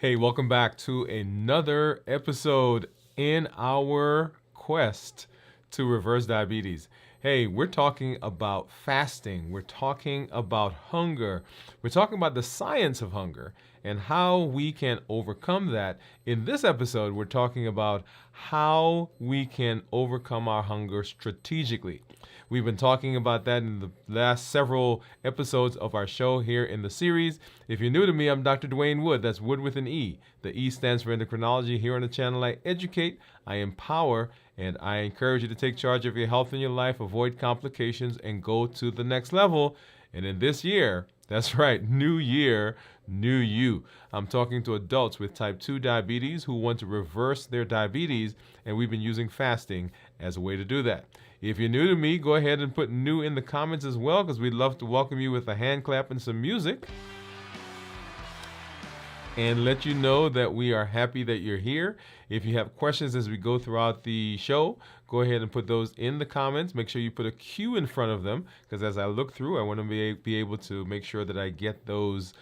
Hey, welcome back to another episode in our quest to reverse diabetes. Hey, we're talking about fasting. We're talking about hunger. We're talking about the science of hunger and how we can overcome that. In this episode, we're talking about how we can overcome our hunger strategically. We've been talking about that in the last several episodes of our show here in the series. If you're new to me, I'm Dr. Dwain Woode. That's Wood with an E. The E stands for endocrinology. Here on the channel, I educate, I empower, and I encourage you to take charge of your health and your life, avoid complications, and go to the next level. And in this year, that's right, new year, new you. I'm talking to adults with type 2 diabetes who want to reverse their diabetes, and we've been using fasting as a way to do that. If you're new to me, go ahead and put new in the comments as well, because we'd love to welcome you with a hand clap and some music and let you know that we are happy that you're here. If you have questions as we go throughout the show, go ahead and put those in the comments. Make sure you put a Q in front of them, because as I look through, I want to be able to make sure that I get those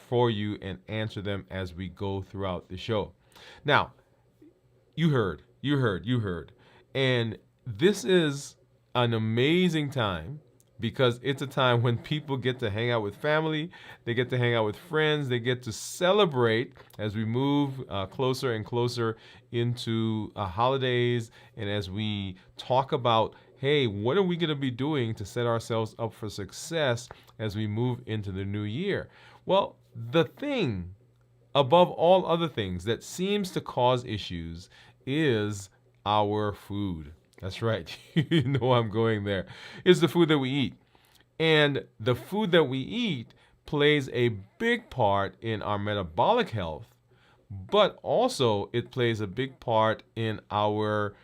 for you and answer them as we go throughout the show. Now, you heard. And this is an amazing time because it's a time when people get to hang out with family, they get to hang out with friends, they get to celebrate as we move closer and closer into holidays, and as we talk about, hey, what are we going to be doing to set ourselves up for success as we move into the new year? Well, the thing above all other things that seems to cause issues is our food. That's right. You know I'm going there. It's the food that we eat. And the food that we eat plays a big part in our metabolic health, but also it plays a big part in our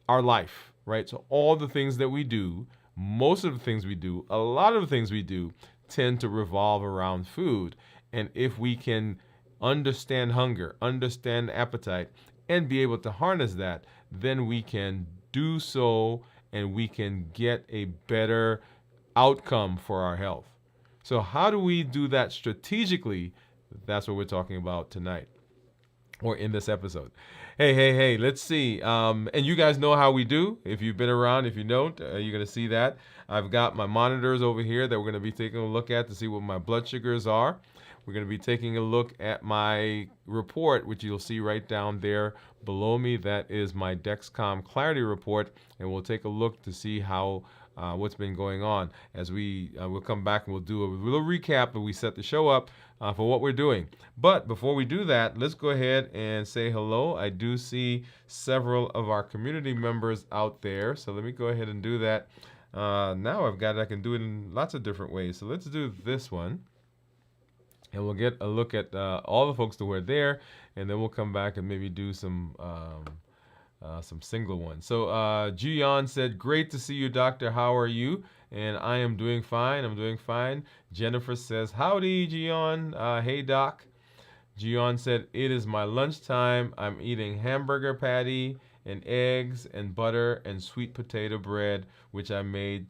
life, right? So all the things that we do, most of the things we do, a lot of the things we do tend to revolve around food. And if we can understand hunger, understand appetite, and be able to harness that, then we can do so and we can get a better outcome for our health. So how do we do that strategically? That's what we're talking about tonight or in this episode. Hey, let's see. And you guys know how we do. If you've been around, if you don't, you're going to see that. I've got my monitors over here that we're going to be taking a look at to see what my blood sugars are. We're going to be taking a look at my report, which you'll see right down there below me. That is my Dexcom Clarity Report, and we'll take a look to see how what's been going on. As we'll come back and we'll do a little recap, and we set the show up for what we're doing. But before we do that, let's go ahead and say hello. I do see several of our community members out there, so let me go ahead and do that. Now I can do it in lots of different ways. So let's do this one. And we'll get a look at all the folks that were there, and then we'll come back and maybe do some single ones. So Jiyon said, "Great to see you, doctor. How are you?" And I am doing fine. I'm doing fine. Jennifer says, "Howdy, Jiyon. Hey, doc." Jiyon said, "It is my lunchtime. I'm eating hamburger patty and eggs and butter and sweet potato bread, which I made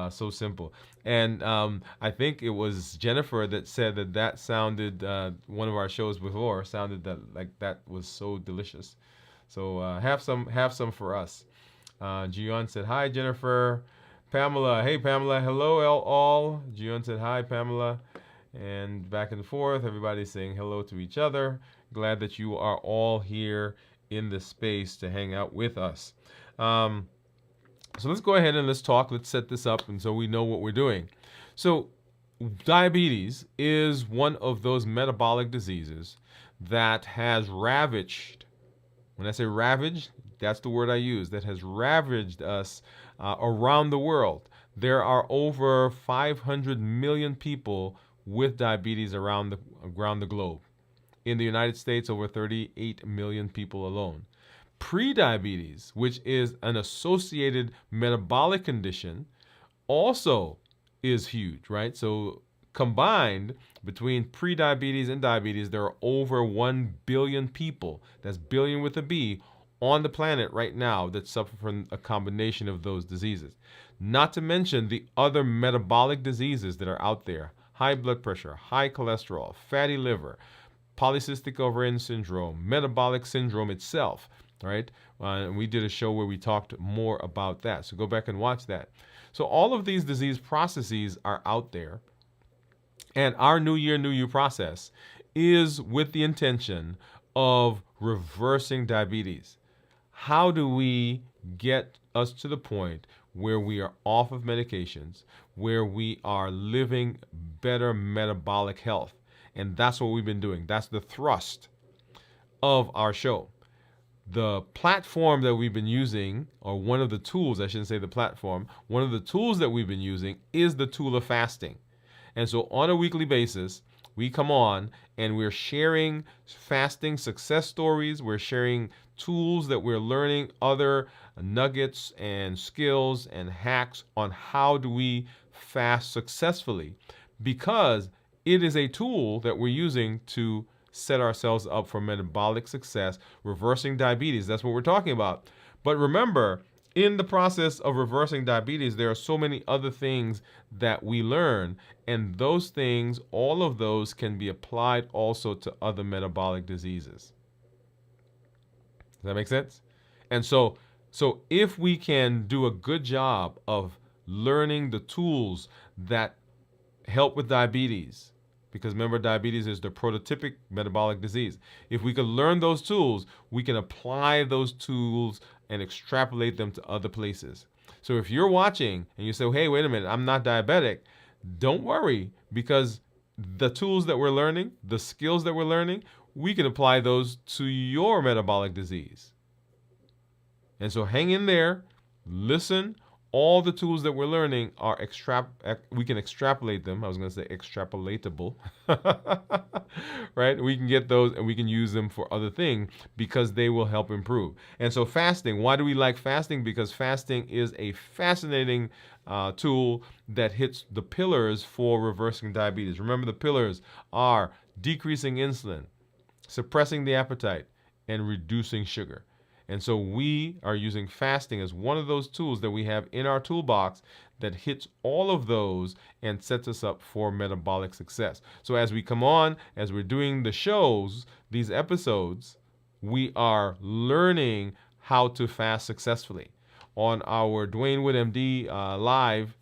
so simple." And I think it was Jennifer that said that sounded, one of our shows before sounded that was so delicious. So have some for us. Jiyon said, "Hi, Jennifer." Pamela, "Hey, Pamela. Hello, all." Jiyon said, "Hi, Pamela." And back and forth, everybody's saying hello to each other. Glad that you are all here in this space to hang out with us. So let's go ahead and let's talk. Let's set this up, and so we know what we're doing. So diabetes is one of those metabolic diseases that has ravaged, when I say ravaged, that's the word I use, that has ravaged us around the world. There are over 500 million people with diabetes around the globe. In the United States, over 38 million people alone. Prediabetes, which is an associated metabolic condition, also is huge, right? So combined between prediabetes and diabetes, there are over 1 billion people, that's billion with a B, on the planet right now that suffer from a combination of those diseases. Not to mention the other metabolic diseases that are out there: high blood pressure, high cholesterol, fatty liver, polycystic ovarian syndrome, metabolic syndrome itself, right? And we did a show where we talked more about that. So go back and watch that. So all of these disease processes are out there. And our New Year, New You process is with the intention of reversing diabetes. How do we get us to the point where we are off of medications, where we are living better metabolic health? And that's what we've been doing. That's the thrust of our show. The platform that we've been using, or one of the tools, I shouldn't say the platform, one of the tools that we've been using is the tool of fasting. And so on a weekly basis, we come on and we're sharing fasting success stories. We're sharing tools that we're learning, other nuggets and skills and hacks on how do we fast successfully, because it is a tool that we're using to set ourselves up for metabolic success, reversing diabetes. That's what we're talking about. But remember, in the process of reversing diabetes, there are so many other things that we learn, and those things, all of those can be applied also to other metabolic diseases. Does that make sense? And so if we can do a good job of learning the tools that help with diabetes, because remember, diabetes is the prototypic metabolic disease. If we can learn those tools, we can apply those tools and extrapolate them to other places. So if you're watching and you say, hey, wait a minute, I'm not diabetic, don't worry, because the tools that we're learning, the skills that we're learning, we can apply those to your metabolic disease. And so hang in there, listen. All the tools that we're learning are we can extrapolate them. I was going to say extrapolatable, right? We can get those and we can use them for other things because they will help improve. And so fasting, why do we like fasting? Because fasting is a fascinating tool that hits the pillars for reversing diabetes. Remember, the pillars are decreasing insulin, suppressing the appetite, and reducing sugar. And so we are using fasting as one of those tools that we have in our toolbox that hits all of those and sets us up for metabolic success. So as we come on, as we're doing the shows, these episodes, we are learning how to fast successfully. On our Dwain Woode MD live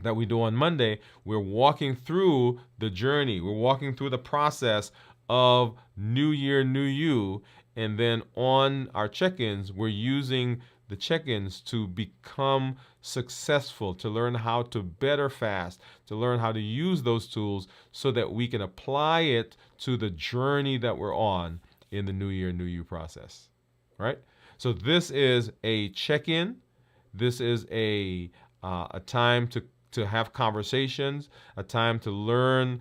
that we do on Monday, we're walking through the journey. We're walking through the process of New Year, New You. And then on our check-ins, we're using the check-ins to become successful, to learn how to better fast, to learn how to use those tools so that we can apply it to the journey that we're on in the New Year, New You process. Right? So this is a check-in. This is a time to have conversations, a time to learn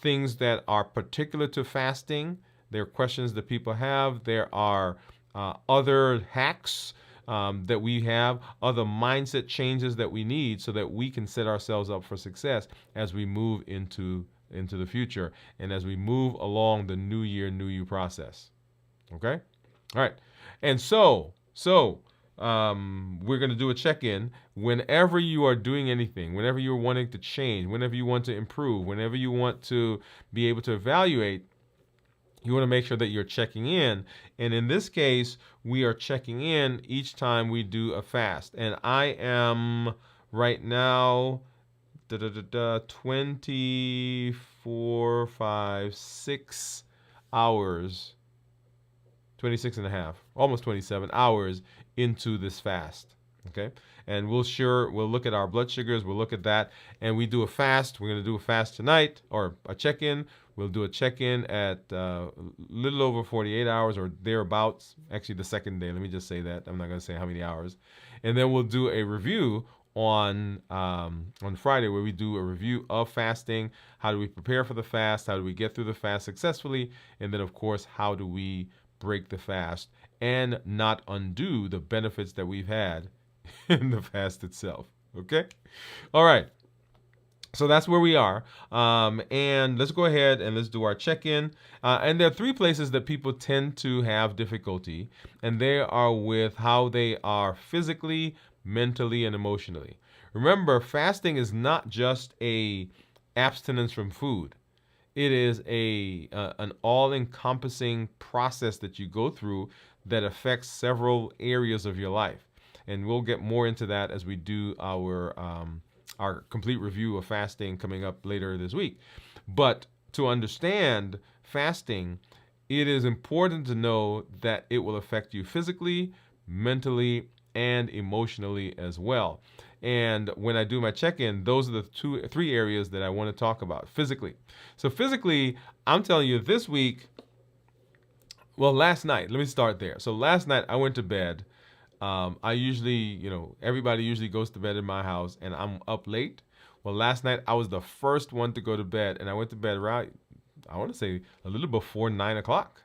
things that are particular to fasting. There are questions that people have. There are other hacks that we have, other mindset changes that we need so that we can set ourselves up for success as we move into the future and as we move along the New Year, New You process. Okay? All right. And so we're going to do a check-in whenever you are doing anything, whenever you're wanting to change, whenever you want to improve, whenever you want to be able to evaluate. You want to make sure that you're checking in. And in this case, we are checking in each time we do a fast. And I am right now 24, 5, 6 hours, 26 and a half, almost 27 hours into this fast. Okay. And we'll look at our blood sugars. We'll look at that. And we do a fast. We're going to do a fast tonight, or a check-in. We'll do a check-in at a little over 48 hours or thereabouts. Actually, the second day. Let me just say that. I'm not going to say how many hours. And then we'll do a review on Friday, where we do a review of fasting. How do we prepare for the fast? How do we get through the fast successfully? And then, of course, how do we break the fast and not undo the benefits that we've had in the fast itself? Okay? All right. So that's where we are. And let's go ahead and let's do our check-in. And there are three places that people tend to have difficulty, and they are with how they are physically, mentally, and emotionally. Remember, fasting is not just a abstinence from food. it is an all-encompassing process that you go through that affects several areas of your life. And we'll get more into that as we do our complete review of fasting coming up later this week. But to understand fasting, it is important to know that it will affect you physically, mentally, and emotionally as well. And when I do my check-in, those are the three areas that I want to talk about physically. So physically, I'm telling you this week, well, last night, let me start there. So last night I went to bed. I usually, everybody usually goes to bed in my house and I'm up late. Well, last night I was the first one to go to bed and I went to bed right, I want to say a little before 9 o'clock.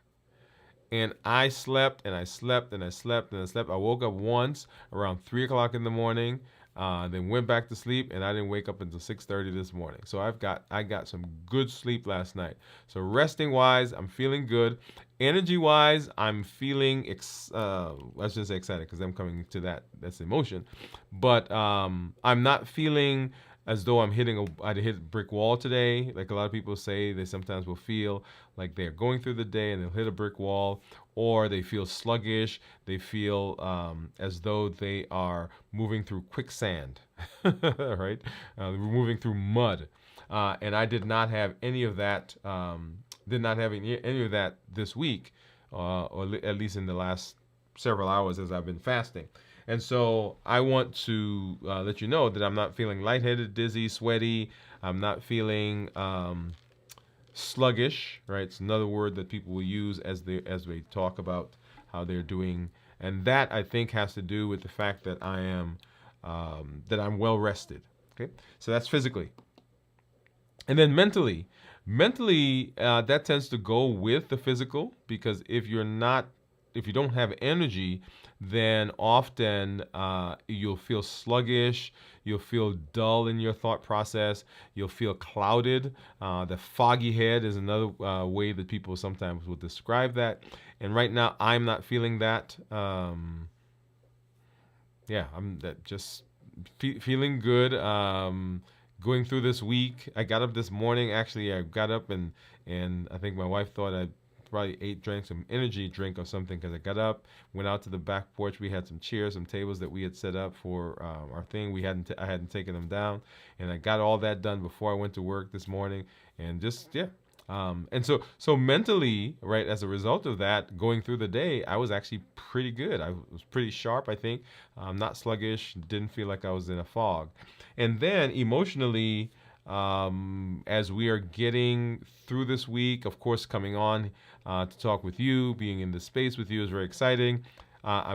And I slept and I slept and I slept and I slept. I woke up once around 3 o'clock in the morning, then went back to sleep, and I didn't wake up until 6:30 this morning. So I got some good sleep last night. So resting wise, I'm feeling good. Energy wise, I'm feeling let's just say excited because I'm coming to that. That's emotion, but I'm not feeling as though I hit a brick wall today. Like a lot of people say, they sometimes will feel like they're going through the day and they'll hit a brick wall, or they feel sluggish. They feel as though they are moving through quicksand, right? Moving through mud. And I did not have any of that. Did not have any of that this week, at least in the last several hours as I've been fasting. And so I want to let you know that I'm not feeling lightheaded, dizzy, sweaty. I'm not feeling sluggish, right? It's another word that people will use as they talk about how they're doing, and that I think has to do with the fact that I'm well rested. Okay, so that's physically, and then mentally. Mentally, that tends to go with the physical, because if you don't have energy, then often you'll feel sluggish, you'll feel dull in your thought process, you'll feel clouded. The foggy head is another way that people sometimes will describe that. And right now, I'm not feeling that. I'm just feeling good. Going through this week, I got up this morning. Actually, I got up and I think my wife thought I probably drank some energy drink or something, because I got up, went out to the back porch. We had some chairs, some tables that we had set up for our thing. I hadn't taken them down, and I got all that done before I went to work this morning. And just and so mentally, right, as a result of that, going through the day, I was actually pretty good. I was pretty sharp, I think. Not sluggish. Didn't feel like I was in a fog. And then emotionally, as we are getting through this week, of course, coming on to talk with you, being in this space with you is very exciting.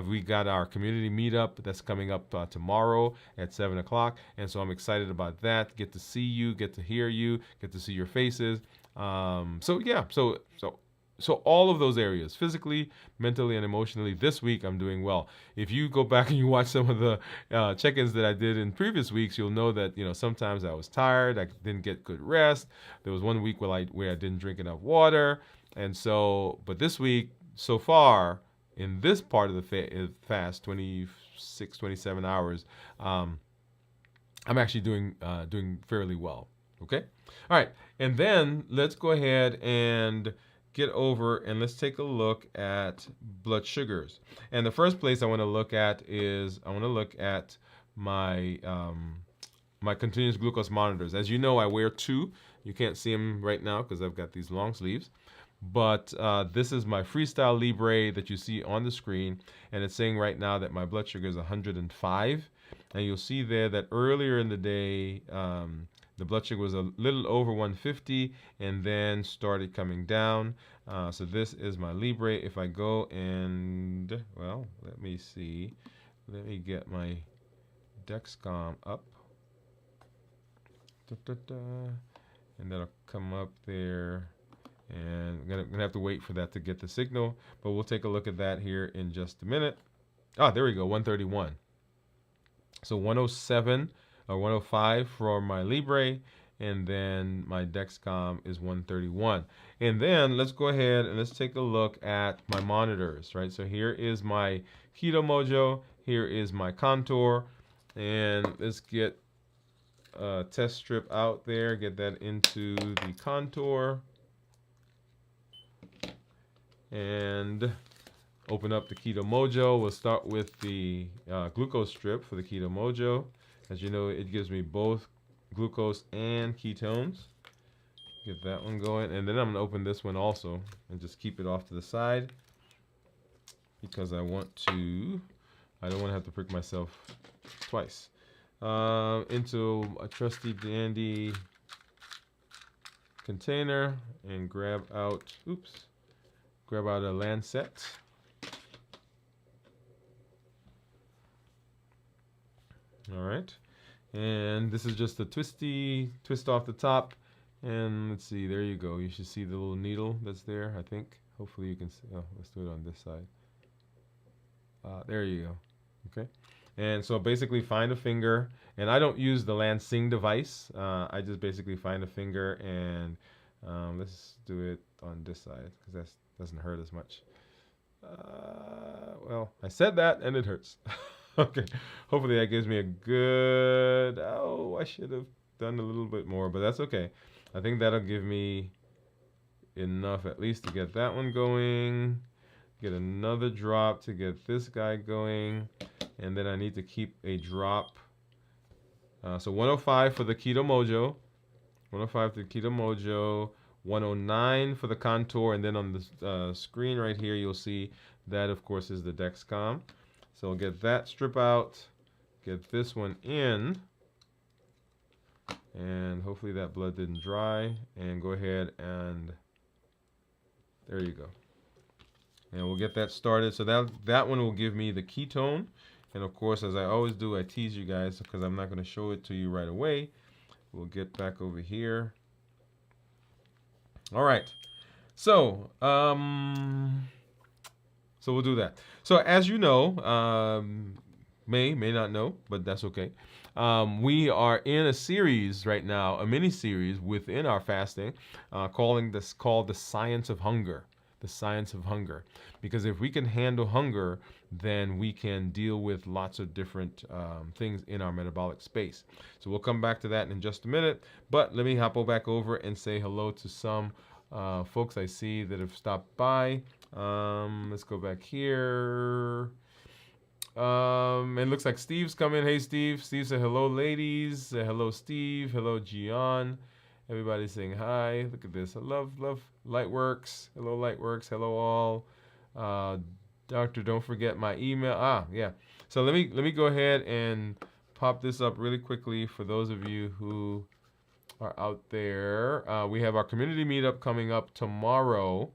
We got our community meetup that's coming up tomorrow at 7 o'clock. And so I'm excited about that. Get to see you, get to hear you, get to see your faces. So all of those areas, physically, mentally, and emotionally, this week I'm doing well. If you go back and you watch some of the check-ins that I did in previous weeks, you'll know that sometimes I was tired, I didn't get good rest. There was one week where I didn't drink enough water, and so. But this week, so far, in this part of the fast, 26, 27 hours, I'm actually doing fairly well. Okay, all right, and then let's go ahead and get over and let's take a look at blood sugars. And the first place I want to look at is my my continuous glucose monitors. As you know, I wear two. You can't see them right now because I've got these long sleeves. But this is my Freestyle Libre that you see on the screen, and it's saying right now that my blood sugar is 105. And you'll see there that earlier in the day, the blood sugar was a little over 150 and then started coming down. So this is my Libre. If I go and, well, let me see. Let me get my Dexcom up. And that'll come up there. And I'm gonna have to wait for that to get the signal. But we'll take a look at that here in just a minute. Ah, there we go, 131. So 107 or 105 for my Libre, and then my Dexcom is 131. And then let's go ahead and let's take a look at my monitors, right? So here is my Keto Mojo, here is my Contour, and let's get a test strip out there, get that into the Contour. and open up the Keto Mojo. We'll start with the glucose strip for the Keto Mojo. As you know, it gives me both glucose and ketones. Get that one going, and then I'm gonna open this one also and just keep it off to the side because I don't want to have to prick myself twice. Into a trusty dandy container and grab out a lancet. All right, and this is just a twist off the top, and let's see, there you go. You should see the little needle that's there, I think. Hopefully you can see. Oh, let's do it on this side. There you go. Okay, and so basically find a finger, and I don't use the Lansing device. I just basically find a finger, and let's do it on this side because that doesn't hurt as much. Well, I said that, and it hurts. Okay, hopefully that gives me a good, I should have done a little bit more, but that's okay. I think that'll give me enough at least to get that one going, get another drop to get this guy going, and then I need to keep a drop. So 105 for the Keto Mojo, 105 for the Keto Mojo, 109 for the contour, and then on the screen right here, you'll see that, of course, is the Dexcom. So I'll get that strip out, get this one in, and hopefully that blood didn't dry, and go ahead and there you go. And we'll get that started. So that one will give me the ketone. And of course, as I always do, I tease you guys because I'm not going to show it to you right away. We'll get back over here. All right. So, so we'll do that. So as you know, may not know, but that's okay. We are in a series right now, a mini series within our fasting, called the Science of Hunger. The Science of Hunger. Because if we can handle hunger, then we can deal with lots of different things in our metabolic space. So we'll come back to that in just a minute. But let me hop back over and say hello to some folks I see that have stopped by. Let's go back here. It looks like Steve's coming. Hey, Steve. Steve said hello, ladies. Hello, Steve. Hello, Gian. Everybody's saying hi. Look at this. I love Lightworks. Hello, Lightworks. Hello, all. Doctor, don't forget my email. Yeah. So let me go ahead and pop this up really quickly for those of you who are out there. We have our community meetup coming up tomorrow.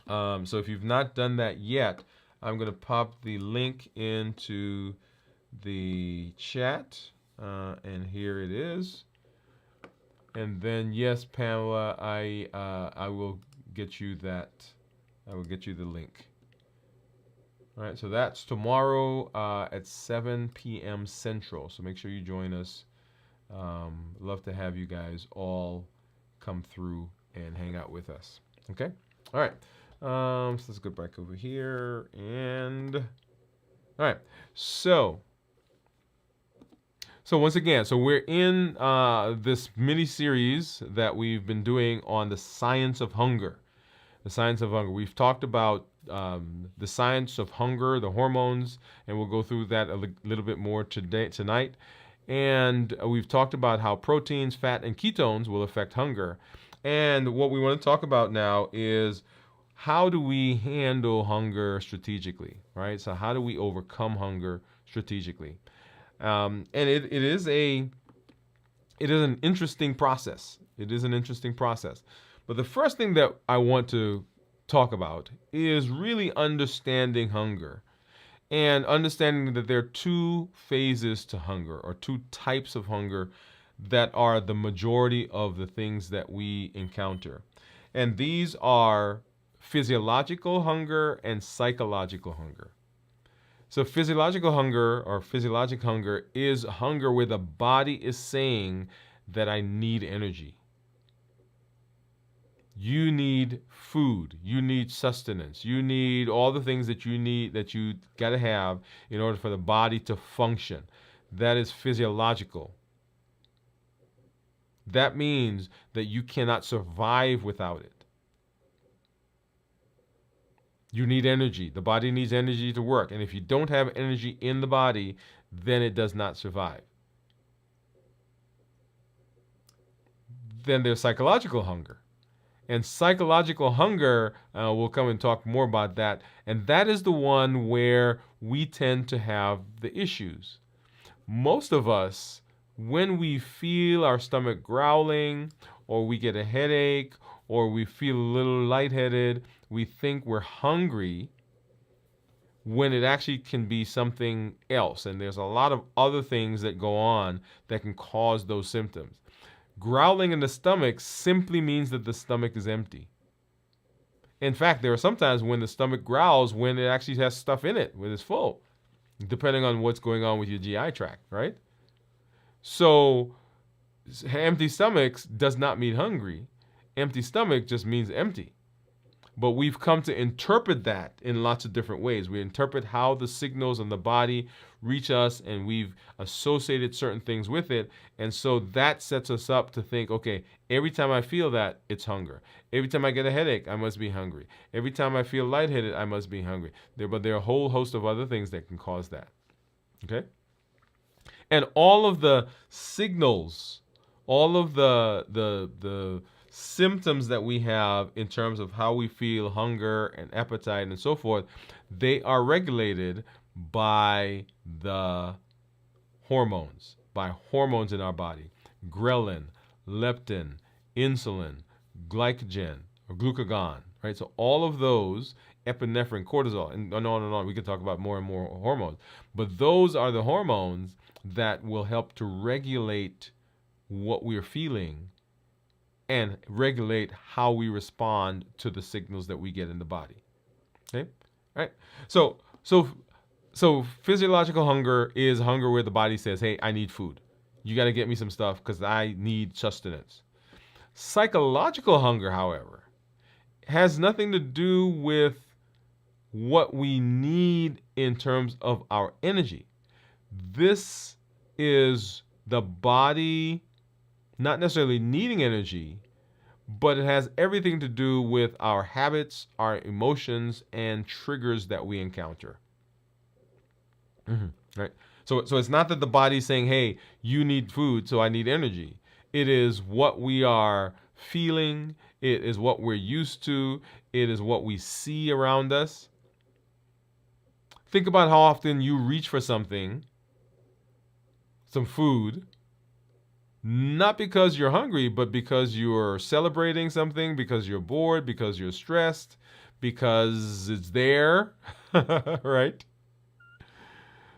So if you've not done that yet, I'm going to pop the link into the chat, and here it is. And then, yes, Pamela, I will get you that. I will get you the link. All right, so that's tomorrow at 7 p.m. Central. So make sure you join us. Love to have you guys all come through and hang out with us. Okay. All right. So let's go back over here and all right. So once again, so we're in this mini series that we've been doing on the science of hunger. The science of hunger. We've talked about the science of hunger, the hormones, and we'll go through that a little bit more tonight. And we've talked about how proteins, fat, and ketones will affect hunger. And what we want to talk about now is how do we handle hunger strategically, right? So how do we overcome hunger strategically? And it is an interesting process. It is an interesting process. But the first thing that I want to talk about is really understanding hunger and understanding that there are two phases to hunger, or two types of hunger that are the majority of the things that we encounter. And these are physiological hunger and psychological hunger. So physiological hunger, or physiologic hunger, is hunger where the body is saying that I need energy. You need food, you need sustenance, you need all the things that you need, that you got to have in order for the body to function. That is physiological. That means that you cannot survive without it. You need energy. The body needs energy to work. And if you don't have energy in the body, then it does not survive. Then there's psychological hunger. And psychological hunger, we'll come and talk more about that. And that is the one where we tend to have the issues. Most of us, when we feel our stomach growling, or we get a headache, or we feel a little lightheaded, we think we're hungry when it actually can be something else. And there's a lot of other things that go on that can cause those symptoms. Growling in the stomach simply means that the stomach is empty. In fact, there are sometimes when the stomach growls when it actually has stuff in it, when it's full, depending on what's going on with your GI tract, right? So empty stomachs does not mean hungry. Empty stomach just means empty. But we've come to interpret that in lots of different ways. We interpret how the signals in the body reach us, and we've associated certain things with it. And so that sets us up to think, okay, every time I feel that, it's hunger. Every time I get a headache, I must be hungry. Every time I feel lightheaded, I must be hungry. But there are a whole host of other things that can cause that. Okay? And all of the signals, all of the symptoms that we have in terms of how we feel hunger and appetite and so forth, they are regulated by the hormones, in our body. Ghrelin, leptin, insulin, glycogen, or glucagon, right? So all of those, epinephrine, cortisol, and on and on. We can talk about more and more hormones. But those are the hormones that will help to regulate what we're feeling and regulate how we respond to the signals that we get in the body. Okay? All right? So physiological hunger is hunger where the body says, hey, I need food. You got to get me some stuff because I need sustenance. Psychological hunger, however, has nothing to do with what we need in terms of our energy. This is the body not necessarily needing energy, but it has everything to do with our habits, our emotions, and triggers that we encounter. Right? So it's not that the body's saying, hey, you need food, so I need energy. It is what we are feeling. It is what we're used to. It is what we see around us. Think about how often you reach for something, some food, not because you're hungry, but because you're celebrating something, because you're bored, because you're stressed, because it's there, right?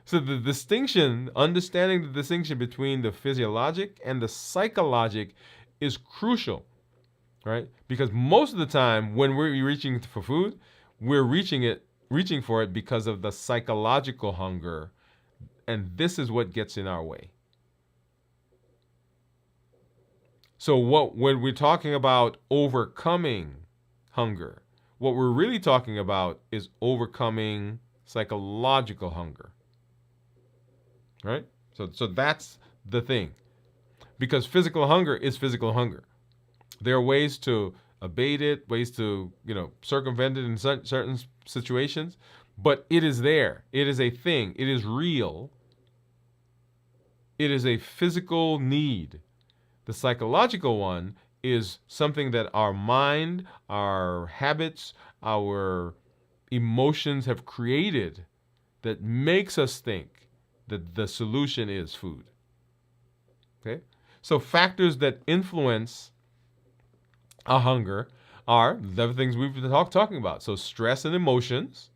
So the distinction, understanding the distinction between the physiologic and the psychologic is crucial, right? Because most of the time when we're reaching for food, we're reaching for it because of the psychological hunger, and this is what gets in our way. So when we're talking about overcoming hunger, what we're really talking about is overcoming psychological hunger. Right? So that's the thing. Because physical hunger is physical hunger. There are ways to abate it, ways to, circumvent it in certain situations, but it is there. It is a thing. It is real. It is a physical need. The psychological one is something that our mind, our habits, our emotions have created that makes us think that the solution is food. Okay? So factors that influence our hunger are the things we've been talking about. So stress and emotions,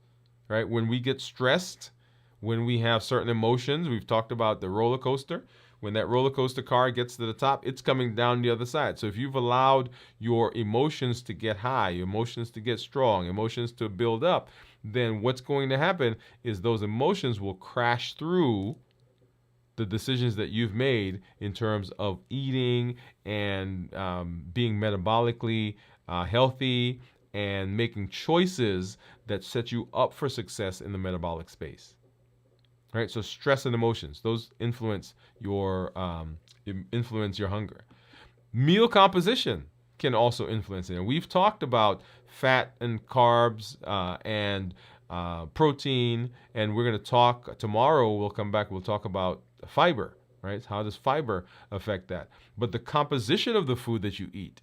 right? When we get stressed, when we have certain emotions, we've talked about the roller coaster. When that roller coaster car gets to the top, it's coming down the other side. So if you've allowed your emotions to get high, your emotions to get strong, emotions to build up, then what's going to happen is those emotions will crash through the decisions that you've made in terms of eating and being metabolically healthy and making choices that set you up for success in the metabolic space. Right? So stress and emotions, those influence your hunger. Meal composition. can also influence it. And we've talked about fat and carbs and protein, and we're going to talk tomorrow. We'll come back. We'll talk about fiber, right? How does fiber affect that? But the composition of the food that you eat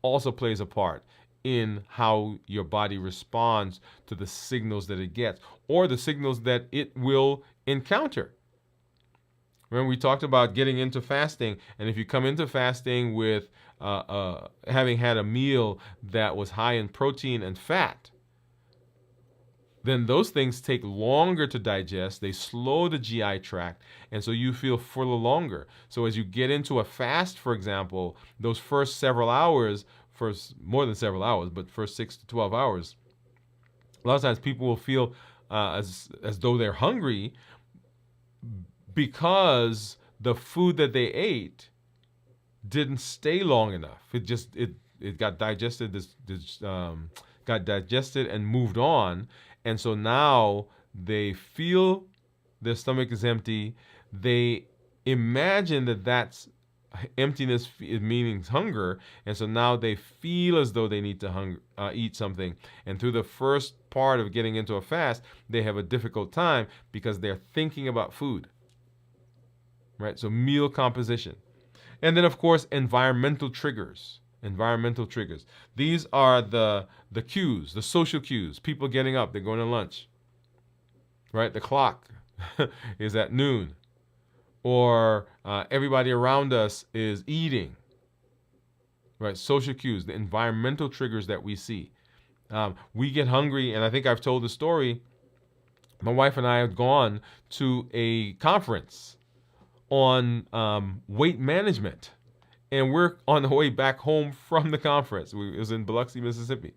also plays a part in how your body responds to the signals that it gets or the signals that it will encounter. Remember, we talked about getting into fasting, and if you come into fasting with having had a meal that was high in protein and fat, then those things take longer to digest. They slow the GI tract, and so you feel fuller longer. So as you get into a fast, for example, those first several hours, first more than several hours, but first 6 to 12 hours, a lot of times people will feel as though they're hungry because the food that they ate didn't stay long enough. It got digested. Got digested and moved on, and so now they feel their stomach is empty. They imagine that that's emptiness meaning hunger, and so now they feel as though they need to eat something. And through the first part of getting into a fast, they have a difficult time because they're thinking about food. Right? So meal composition. And then, of course, environmental triggers. Environmental triggers. These are the cues, the social cues. People getting up, they're going to lunch. Right? The clock is at noon. Or everybody around us is eating. Right? Social cues, the environmental triggers that we see. We get hungry, and I think I've told the story. My wife and I have gone to a conference on weight management, and we're on the way back home from the conference. It was in Biloxi, Mississippi,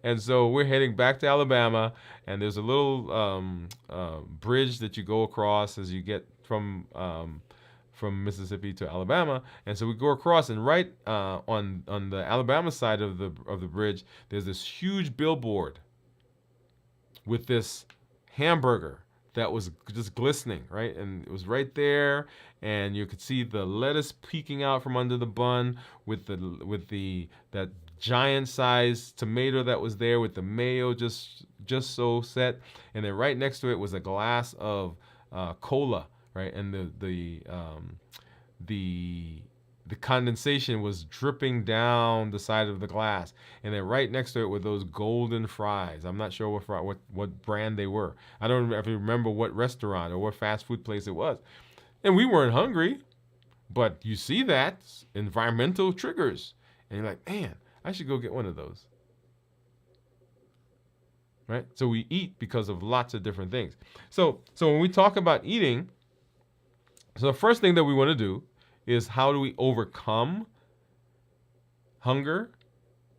and so we're heading back to Alabama. And there's a little bridge that you go across as you get from Mississippi to Alabama, and so we go across, and right on the Alabama side of the bridge, there's this huge billboard with this hamburger that was just glistening, right? And it was right there, and you could see the lettuce peeking out from under the bun with that giant-sized tomato that was there with the mayo just so set, and then right next to it was a glass of cola, right? And the condensation was dripping down the side of the glass, and then right next to it were those golden fries. I'm not sure what brand they were. I don't remember what restaurant or what fast food place it was. And we weren't hungry, but you see that environmental triggers, and you're like, man, I should go get one of those. Right? So we eat because of lots of different things. So when we talk about eating, so the first thing that we want to do is how do we overcome hunger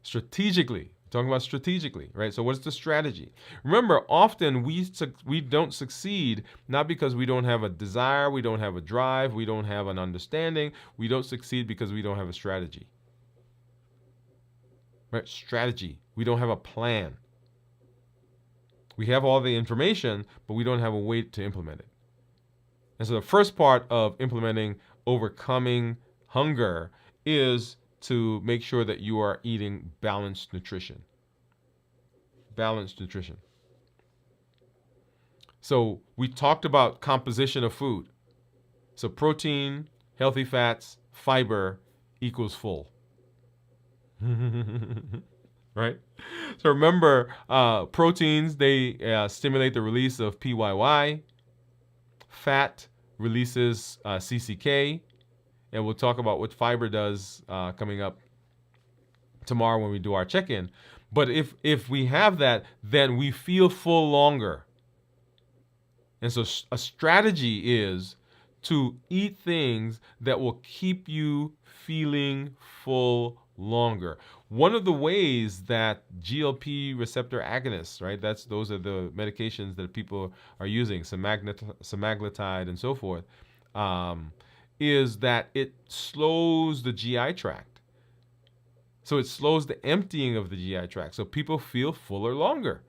strategically? We're talking about strategically, right? So what's the strategy? Remember, often we don't succeed not because we don't have a desire, we don't have a drive, we don't have an understanding. We don't succeed because we don't have a strategy. Right? Strategy. We don't have a plan. We have all the information, but we don't have a way to implement it. And so the first part of implementing overcoming hunger is to make sure that you are eating balanced nutrition. Balanced nutrition. So we talked about composition of food. So protein, healthy fats, fiber equals full. Right? So remember, proteins, they stimulate the release of PYY. Fat releases CCK, and we'll talk about what fiber does coming up tomorrow when we do our check-in. But if we have that, then we feel full longer. And so a strategy is to eat things that will keep you feeling full longer. One of the ways that GLP receptor agonists, right? Those are the medications that people are using, semaglutide and so forth, is that it slows the GI tract. So it slows the emptying of the GI tract. So people feel fuller longer.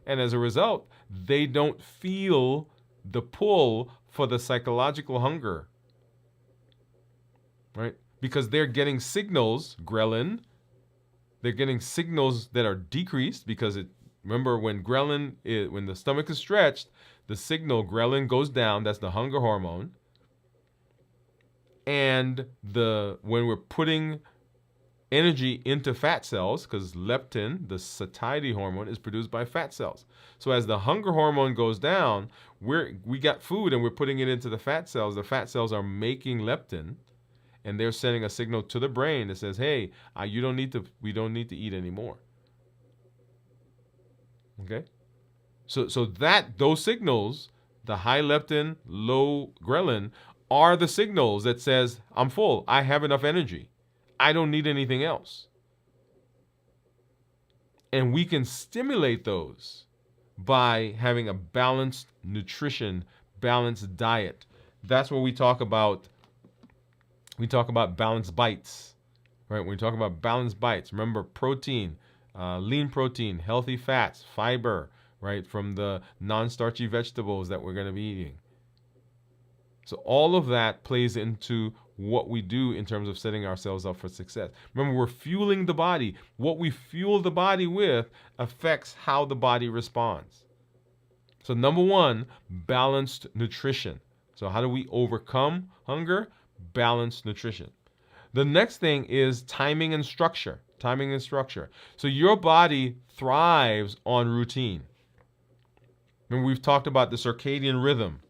And as a result, they don't feel the pull for the psychological hunger, right? Because they're getting signals, ghrelin, they're getting signals that are decreased because remember when when the stomach is stretched, the signal ghrelin goes down. That's the hunger hormone. And when we're putting energy into fat cells, because leptin, the satiety hormone, is produced by fat cells. So as the hunger hormone goes down, we got food and we're putting it into the fat cells. The fat cells are making leptin, and they're sending a signal to the brain that says, "Hey, we don't need to eat anymore." Okay, so those signals, the high leptin, low ghrelin, are the signals that says, "I'm full. I have enough energy. I don't need anything else." And we can stimulate those by having a balanced nutrition, balanced diet. That's what we talk about. We talk about balanced bites, right? When we talk about balanced bites, remember protein, lean protein, healthy fats, fiber, right? From the non-starchy vegetables that we're going to be eating. So all of that plays into what we do in terms of setting ourselves up for success. Remember, we're fueling the body. What we fuel the body with affects how the body responds. So number one, balanced nutrition. So how do we overcome hunger? Balanced nutrition. The next thing is timing and structure. Timing and structure. So your body thrives on routine. Remember, we've talked about the circadian rhythm.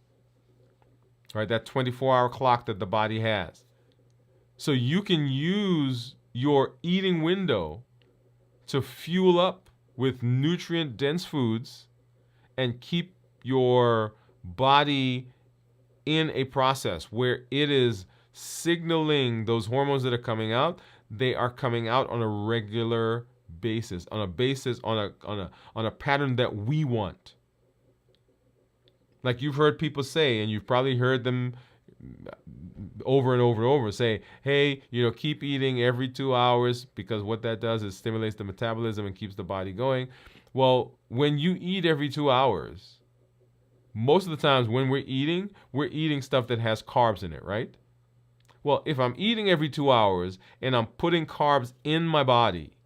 Right, that 24-hour clock that the body has. So you can use your eating window to fuel up with nutrient-dense foods and keep your body in a process where it is signaling those hormones that are coming out. They are coming out on a regular basis, on a pattern that we want. Like you've heard people say, and you've probably heard them over and over and over say, "Hey, keep eating every 2 hours," because what that does is stimulates the metabolism and keeps the body going. Well, when you eat every 2 hours, most of the times when we're eating stuff that has carbs in it, right? Well, if I'm eating every 2 hours and I'm putting carbs in my body,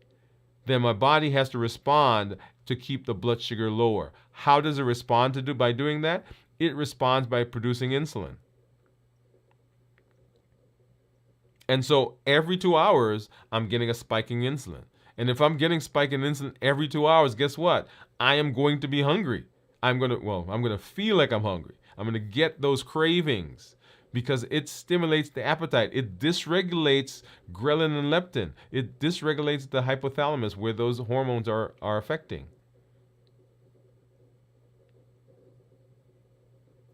then my body has to respond to keep the blood sugar lower. How does it respond by doing that? It responds by producing insulin. And so every 2 hours, I'm getting a spike in insulin. And if I'm getting spike in insulin every 2 hours, guess what? I am going to be hungry. I'm going to feel like I'm hungry. I'm going to get those cravings because it stimulates the appetite. It dysregulates ghrelin and leptin. It dysregulates the hypothalamus where those hormones are affecting.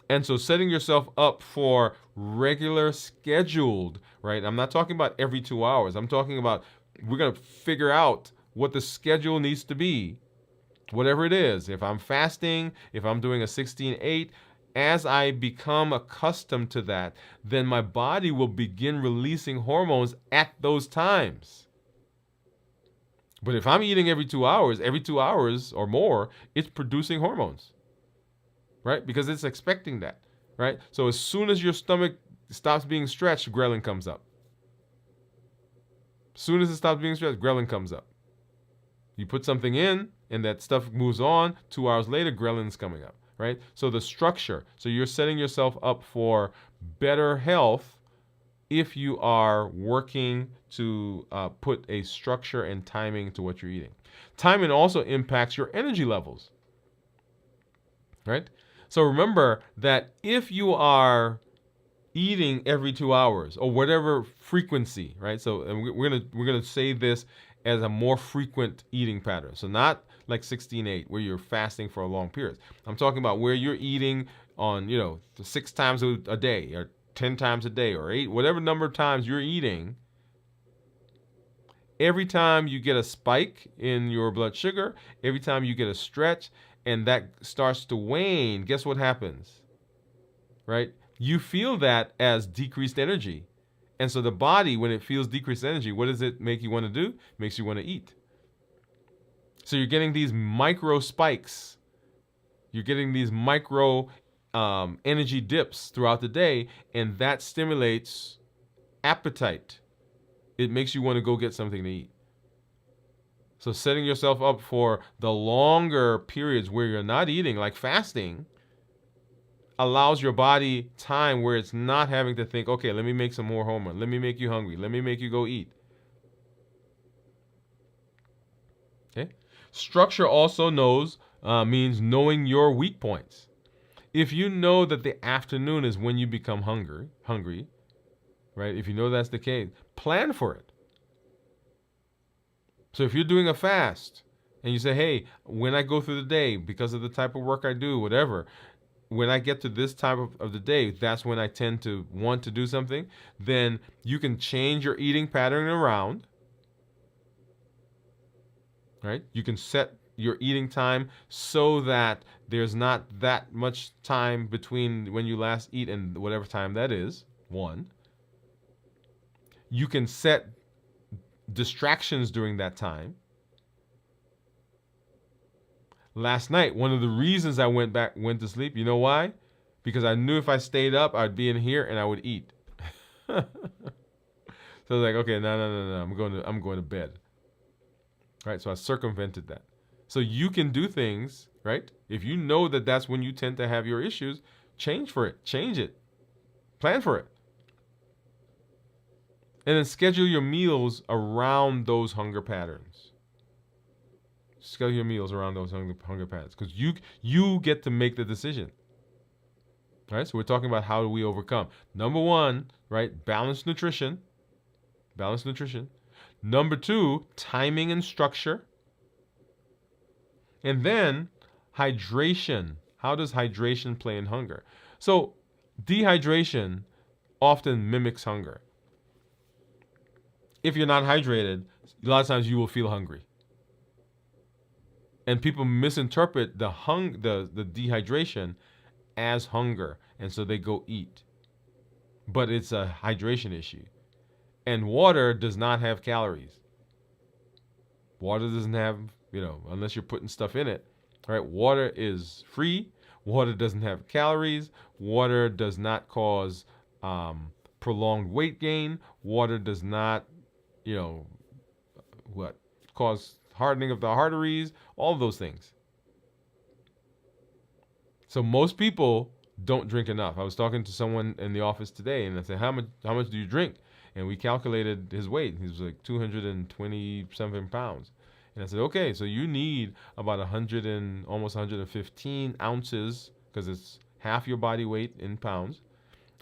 And so setting yourself up for regular scheduled, right? I'm not talking about every 2 hours. I'm talking about we're going to figure out what the schedule needs to be, whatever it is. If I'm fasting, if I'm doing a 16-8, as I become accustomed to that, then my body will begin releasing hormones at those times. But if I'm eating every 2 hours or more, it's producing hormones. Right? Because it's expecting that, right? So as soon as your stomach stops being stretched, ghrelin comes up. As soon as it stops being stretched, ghrelin comes up. You put something in, and that stuff moves on. 2 hours later, ghrelin's coming up, right? So the structure. So you're setting yourself up for better health if you are working to put a structure and timing to what you're eating. Timing also impacts your energy levels, right? So remember that if you are eating every 2 hours or whatever frequency, right? So and we're gonna say this as a more frequent eating pattern. So not like 16-8 where you're fasting for a long period. I'm talking about where you're eating on 6 times a day or 10 times a day or 8, whatever number of times you're eating. Every time you get a spike in your blood sugar, every time you get a stretch, and that starts to wane, guess what happens? Right? You feel that as decreased energy. And so the body, when it feels decreased energy, what does it make you want to do? It makes you want to eat. So you're getting these micro spikes. You're getting these micro energy dips throughout the day, and that stimulates appetite. It makes you want to go get something to eat. So setting yourself up for the longer periods where you're not eating, like fasting, allows your body time where it's not having to think, okay, let me make some more hormone. Let me make you hungry. Let me make you go eat. Okay. Structure also means knowing your weak points. If you know that the afternoon is when you become hungry, right? If you know that's the case, plan for it. So if you're doing a fast and you say, hey, when I go through the day, because of the type of work I do, whatever, when I get to this time of the day, that's when I tend to want to do something, then you can change your eating pattern around, right? You can set your eating time so that there's not that much time between when you last eat and whatever time that is, one. You can set distractions during that time. Last night, one of the reasons I went to sleep, you know why? Because I knew if I stayed up, I'd be in here and I would eat. So I was like, okay, no, I'm going to bed. Right? So I circumvented that. So you can do things, right? If you know that that's when you tend to have your issues, change it, plan for it. And then schedule your meals around those hunger patterns. Schedule your meals around those hunger patterns, because you get to make the decision. All right, so we're talking about how do we overcome. Number one, right, balanced nutrition. Balanced nutrition. Number two, timing and structure. And then hydration. How does hydration play in hunger? So dehydration often mimics hunger. If you're not hydrated, a lot of times you will feel hungry. And people misinterpret the dehydration as hunger, and so they go eat. But it's a hydration issue. And water does not have calories. Water doesn't have, unless you're putting stuff in it, right? Water is free. Water doesn't have calories. Water does not cause prolonged weight gain. Water does not, cause hardening of the arteries, all of those things. So most people don't drink enough. I was talking to someone in the office today, and I said, how much do you drink? And we calculated his weight. He was like 220-something pounds. And I said, okay, so you need about 100 and almost 115 ounces, because it's half your body weight in pounds,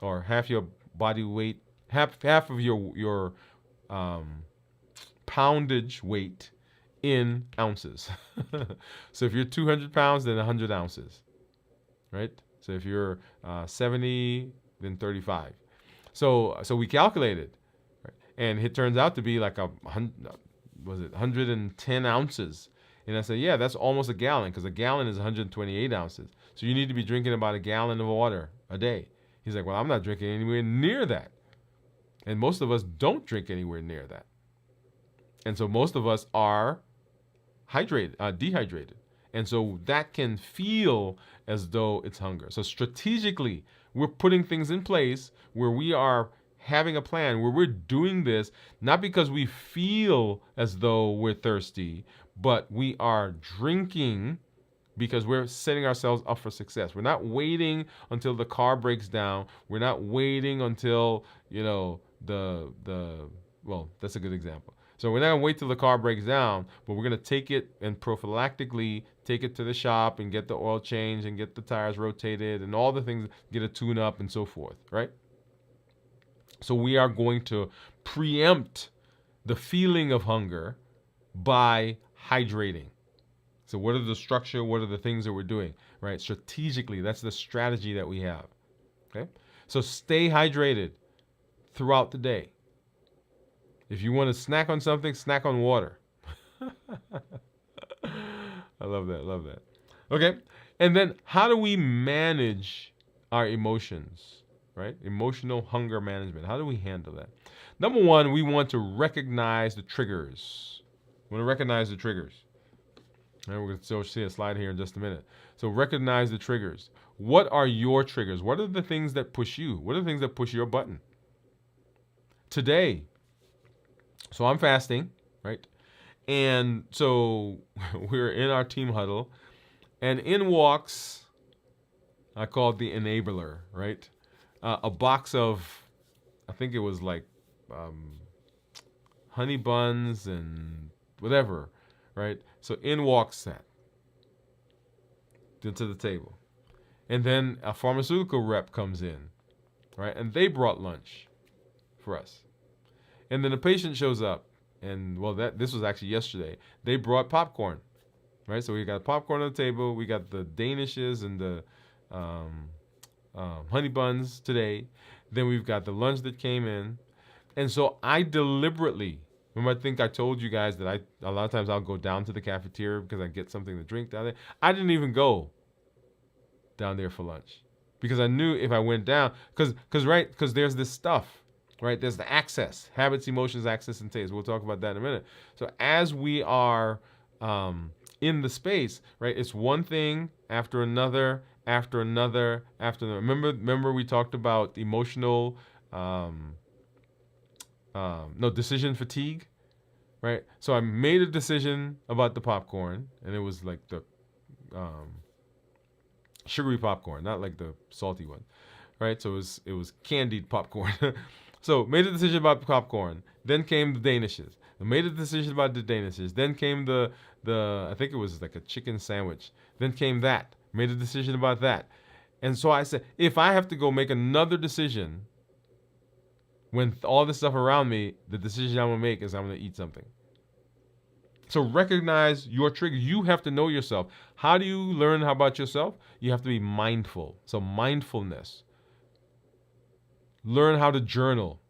or half your body weight, half of your poundage weight in ounces. So if you're 200 pounds, then 100 ounces, right? So if you're 70, then 35. So we calculated, right? And it turns out to be like 110 ounces. And I said, yeah, that's almost a gallon, because a gallon is 128 ounces. So you need to be drinking about a gallon of water a day. He's like, well, I'm not drinking anywhere near that. And most of us don't drink anywhere near that. And so most of us are dehydrated. And so that can feel as though it's hunger. So strategically, we're putting things in place where we are having a plan, where we're doing this, not because we feel as though we're thirsty, but we are drinking because we're setting ourselves up for success. We're not waiting until the car breaks down. We're not waiting until, well, that's a good example. So we're not going to wait till the car breaks down, but we're going to take it and prophylactically take it to the shop and get the oil changed and get the tires rotated and all the things, get a tune up and so forth, right? So we are going to preempt the feeling of hunger by hydrating. So what are the structure? What are the things that we're doing, right? Strategically, that's the strategy that we have, okay? So stay hydrated throughout the day. If you want to snack on something, snack on water. I love that. Okay, and then how do we manage our emotions, right? Emotional hunger management. How do we handle that? Number one, we want to recognize the triggers. We want to recognize the triggers. And we're going to see a slide here in just a minute. So recognize the triggers. What are your triggers? What are the things that push you? What are the things that push your button? Today, so I'm fasting, right? And so we're in our team huddle, and in walks, I call it the enabler, right? A box of, I think it was like um, honey buns and whatever, right? So in walks that into the table. And then a pharmaceutical rep comes in, right? And they brought lunch for us. And then a patient shows up, and well, this was actually yesterday. They brought popcorn, right? So we got popcorn on the table. We got the danishes and the um, honey buns today. Then we've got the lunch that came in, and so I deliberately. Remember, I think I told you guys that a lot of times I'll go down to the cafeteria because I get something to drink down there. I didn't even go down there for lunch because I knew if I went down, because there's this stuff, right? There's the access, habits, emotions, access, and taste. We'll talk about that in a minute. So as we are in the space, right, it's one thing after another, after another, after another. Remember we talked about emotional, no, decision fatigue, right? So I made a decision about the popcorn, and it was like the um, sugary popcorn, not like the salty one, right? So it was candied popcorn. So made a decision about popcorn. Then came the danishes. I made a decision about the danishes. Then came the I think it was like a chicken sandwich. Then came that. Made a decision about that. And so I said, if I have to go make another decision when all this stuff around me, the decision I'm gonna make is I'm gonna eat something. So recognize your trigger. You have to know yourself. How do you learn about yourself? You have to be mindful. So mindfulness. Learn how to journal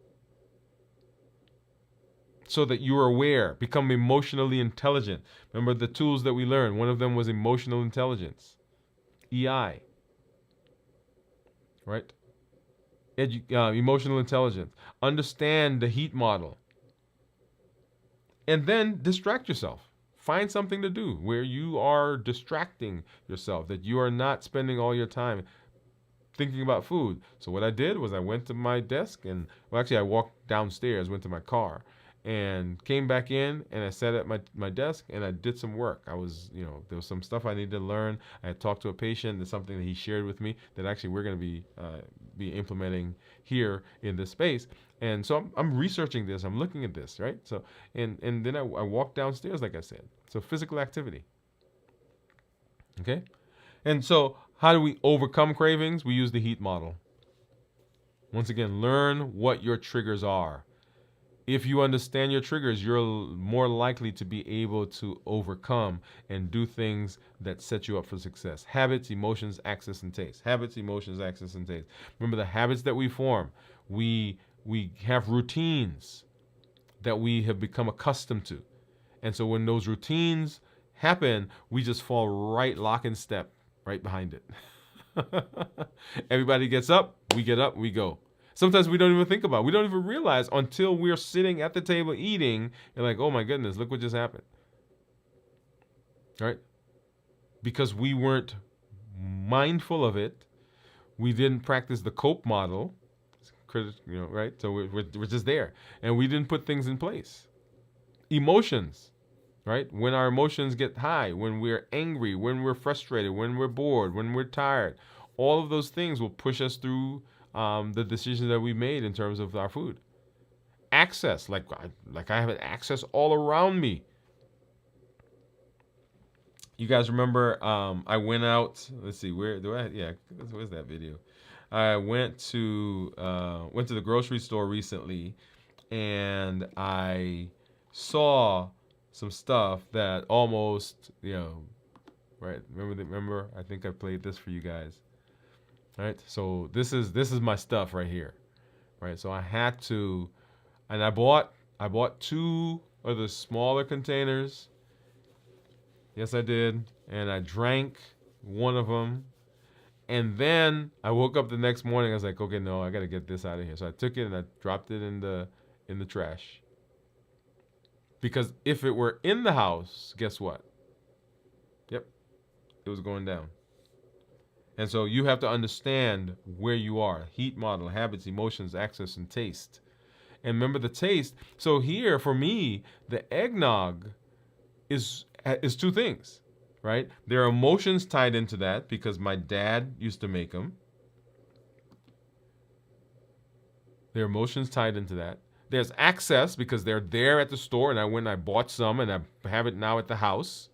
so that you are aware. Become emotionally intelligent. Remember the tools that we learned. One of them was emotional intelligence. EI. Right? Emotional intelligence. Understand the heat model. And then distract yourself. Find something to do where you are distracting yourself, that you are not spending all your time thinking about food. So what I did was I went to my desk and, well, actually I walked downstairs, went to my car, and came back in, and I sat at my desk and I did some work. I was, there was some stuff I needed to learn. I had talked to a patient. There's something that he shared with me that actually we're going to be implementing here in this space. And so I'm researching this. I'm looking at this, right? So and then I walked downstairs, like I said. So physical activity. Okay? And so how do we overcome cravings? We use the heat model. Once again, learn what your triggers are. If you understand your triggers, you're more likely to be able to overcome and do things that set you up for success. Habits, emotions, access, and taste. Habits, emotions, access, and taste. Remember the habits that we form. We have routines that we have become accustomed to. And so when those routines happen, we just fall right lock and step right behind it. Everybody gets up, we go. Sometimes we don't even think about it. We don't even realize until we're sitting at the table eating and like, oh my goodness, look what just happened. Right? Because we weren't mindful of it. We didn't practice the COPE model. Right? So we're just there. And we didn't put things in place. Emotions. Right? When our emotions get high, when we're angry, when we're frustrated, when we're bored, when we're tired, all of those things will push us through the decisions that we made in terms of our food. Access, like I have access all around me. You guys remember I went out, let's see, where's that video? I went to the grocery store recently, and I saw some stuff that almost, right? Remember, I think I played this for you guys. Right? So this is my stuff right here. Right? So I had to, and I bought 2 of the smaller containers. Yes, I did. And I drank one of them. And then I woke up the next morning. I was like, okay, no, I got to get this out of here. So I took it and I dropped it in the trash. Because if it were in the house, guess what? Yep, it was going down. And so you have to understand where you are. Heat model, habits, emotions, access, and taste. And remember the taste. So here, for me, the eggnog is two things, right? There are emotions tied into that because my dad used to make them. There are emotions tied into that. There's access because they're there at the store and I went and I bought some and I have it now at the house.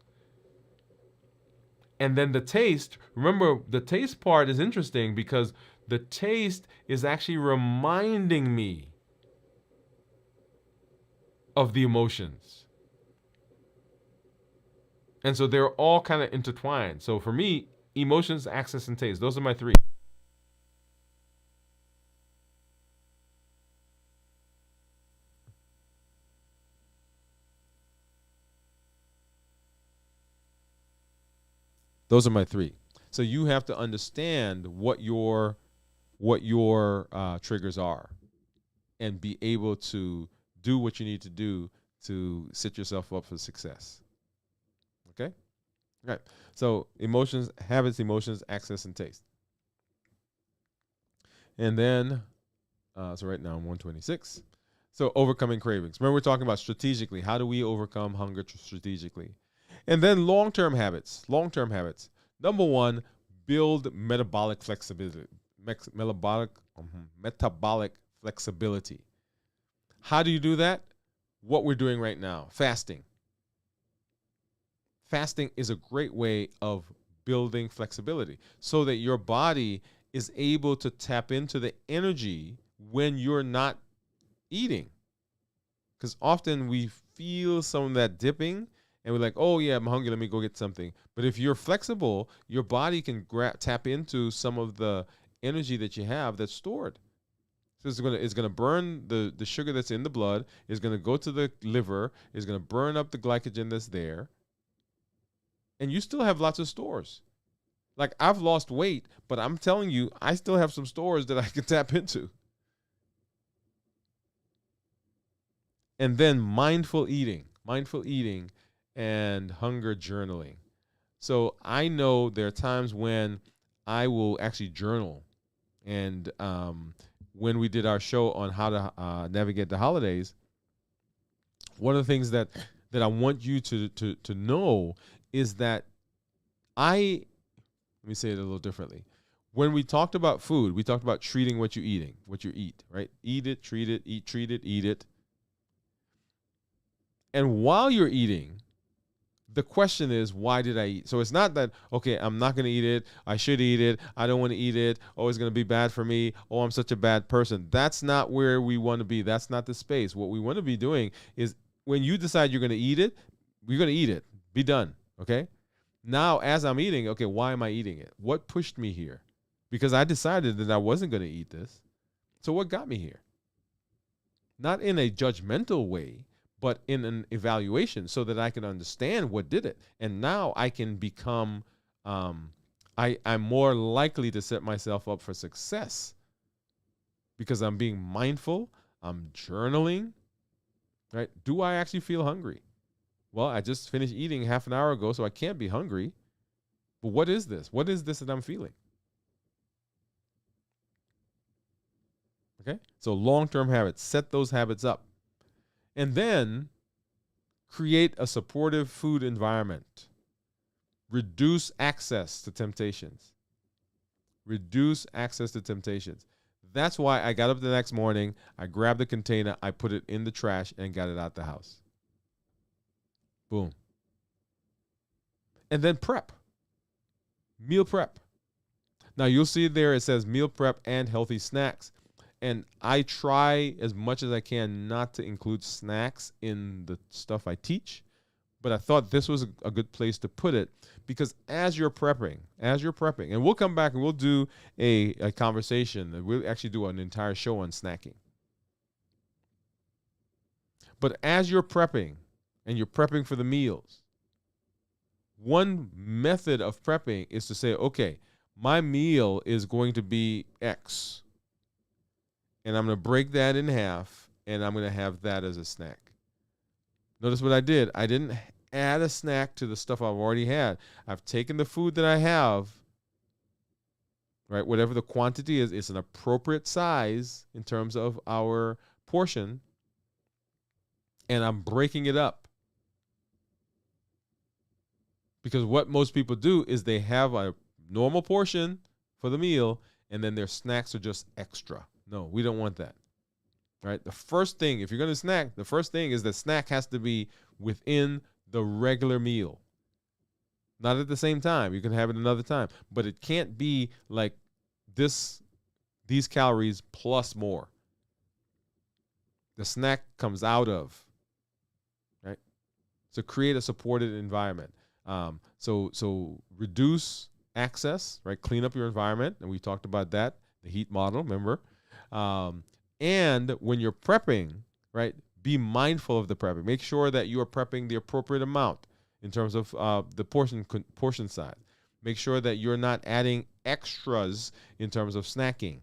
And then the taste, remember the taste part is interesting because the taste is actually reminding me of the emotions. And so they're all kind of intertwined. So for me, emotions, access, and taste, those are my three. Those are my three. So you have to understand what your triggers are, and be able to do what you need to do to set yourself up for success. Okay. All right. So emotions, habits, emotions, access, and taste. And then, so right now I'm 126. So overcoming cravings. Remember, we're talking about strategically. How do we overcome hunger strategically? And then long-term habits. Long-term habits. Number one, build metabolic flexibility. Metabolic flexibility. How do you do that? What we're doing right now, fasting. Fasting is a great way of building flexibility so that your body is able to tap into the energy when you're not eating. Because often we feel some of that dipping and we're like, oh yeah, I'm hungry, let me go get something. But if you're flexible, your body can tap into some of the energy that you have that's stored. So it's gonna burn the sugar that's in the blood, it's gonna go to the liver, it's gonna burn up the glycogen that's there, and you still have lots of stores. Like, I've lost weight, but I'm telling you, I still have some stores that I can tap into. And then mindful eating and hunger journaling. So I know there are times when I will actually journal. And when we did our show on how to navigate the holidays, one of the things that I want you to know is that let me say it a little differently. When we talked about food, we talked about treating what you eat, right? Eat it, treat it, eat it. And while you're eating, the question is, why did I eat? So it's not that, okay, I'm not going to eat it. I should eat it. I don't want to eat it. Oh, it's going to be bad for me. Oh, I'm such a bad person. That's not where we want to be. That's not the space. What we want to be doing is when you decide you're going to eat it, you're going to eat it. Be done. Okay. Now, as I'm eating, okay, why am I eating it? What pushed me here? Because I decided that I wasn't going to eat this. So what got me here? Not in a judgmental way, but in an evaluation so that I can understand what did it. And now I can become, I'm more likely to set myself up for success because I'm being mindful, I'm journaling, right? Do I actually feel hungry? Well, I just finished eating half an hour ago, so I can't be hungry. But what is this? What is this that I'm feeling? Okay? So long-term habits, set those habits up. And then create a supportive food environment. Reduce access to temptations. Reduce access to temptations. That's why I got up the next morning, I grabbed the container, I put it in the trash, and got it out the house. Boom. And then prep. Meal prep. Now you'll see there it says meal prep and healthy snacks. And I try as much as I can not to include snacks in the stuff I teach. But I thought this was a good place to put it because as you're prepping, and we'll come back and we'll do a conversation. We'll actually do an entire show on snacking. But as you're prepping and you're prepping for the meals, one method of prepping is to say, okay, my meal is going to be X. And I'm going to break that in half, and I'm going to have that as a snack. Notice what I did. I didn't add a snack to the stuff I've already had. I've taken the food that I have, right? Whatever the quantity is, it's an appropriate size in terms of our portion, and I'm breaking it up. Because what most people do is they have a normal portion for the meal, and then their snacks are just extra. No, we don't want that. Right? The first thing, if you're going to snack, the first thing is the snack has to be within the regular meal. Not at the same time. You can have it another time, but it can't be like these calories plus more. The snack comes out of, right? So create a supported environment. So reduce access, right? Clean up your environment, and we talked about that, the heat model, remember? And when you're prepping, right, be mindful of the prepping. Make sure that you are prepping the appropriate amount in terms of the portion size. Make sure that you're not adding extras in terms of snacking.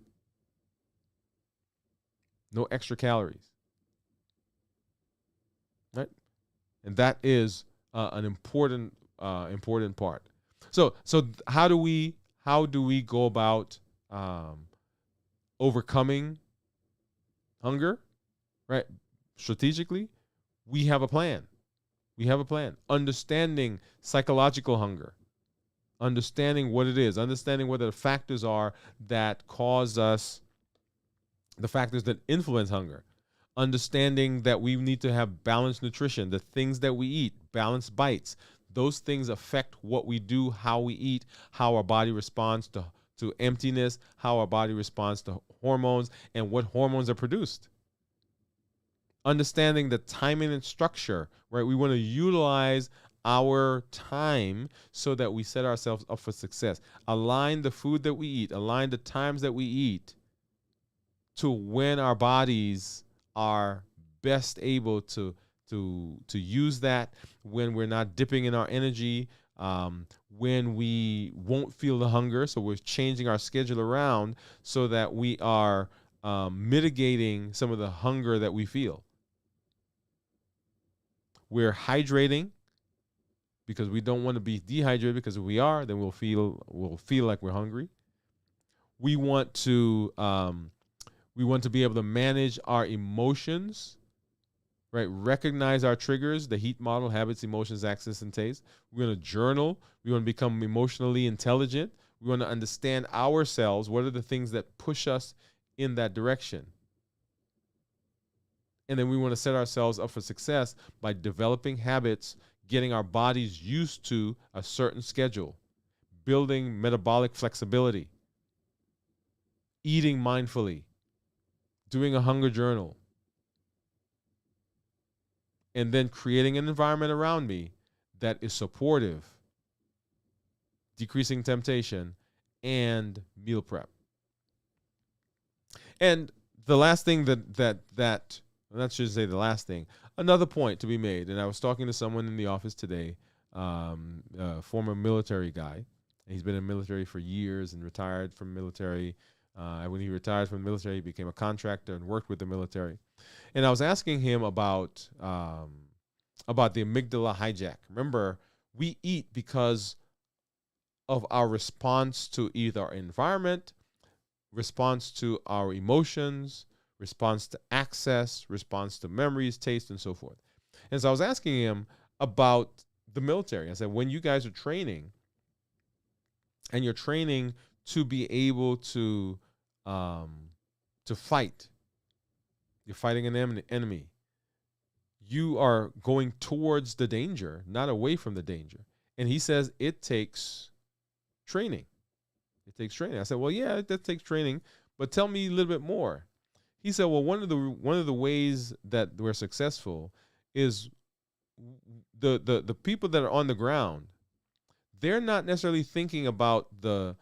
No extra calories, right? And that is an important part. So how do we go about overcoming hunger, right? Strategically, we have a plan. Understanding psychological hunger, understanding what it is, understanding what the factors are that cause us, the factors that influence hunger, understanding that we need to have balanced nutrition, the things that we eat, balanced bites. Those things affect what we do, how we eat, how our body responds to emptiness, how our body responds to hormones, and what hormones are produced. Understanding the timing and structure, right? We want to utilize our time so that we set ourselves up for success. Align the food that we eat, align the times that we eat to when our bodies are best able to use that, when we're not dipping in our energy, when we won't feel the hunger. So we're changing our schedule around so that we are mitigating some of the hunger that we feel. We're hydrating because we don't want to be dehydrated, because if we are, then we'll feel like we're hungry. We want to be able to manage our emotions, right? Recognize our triggers, the heat model: habits, emotions, access, and taste. We're going to journal. We want to become emotionally intelligent. We want to understand ourselves. What are the things that push us in that direction? And then we want to set ourselves up for success by developing habits, getting our bodies used to a certain schedule, building metabolic flexibility, eating mindfully, doing a hunger journal, and then creating an environment around me that is supportive, decreasing temptation, and meal prep. And the last thing that I should say the last thing, another point to be made, and I was talking to someone in the office today, a former military guy. He's been in the military for years and retired from military. When he retired from the military, he became a contractor and worked with the military. And I was asking him about the amygdala hijack. Remember, we eat because of our response to either our environment, response to our emotions, response to access, response to memories, taste, and so forth. And so I was asking him about the military. I said, when you guys are training, and you're training to be able to fight, you're fighting an enemy. You are going towards the danger, not away from the danger. And he says it takes training. It takes training. I said, well, yeah, that takes training, but tell me a little bit more. He said, well, one of the ways that we're successful is the people that are on the ground. They're not necessarily thinking about the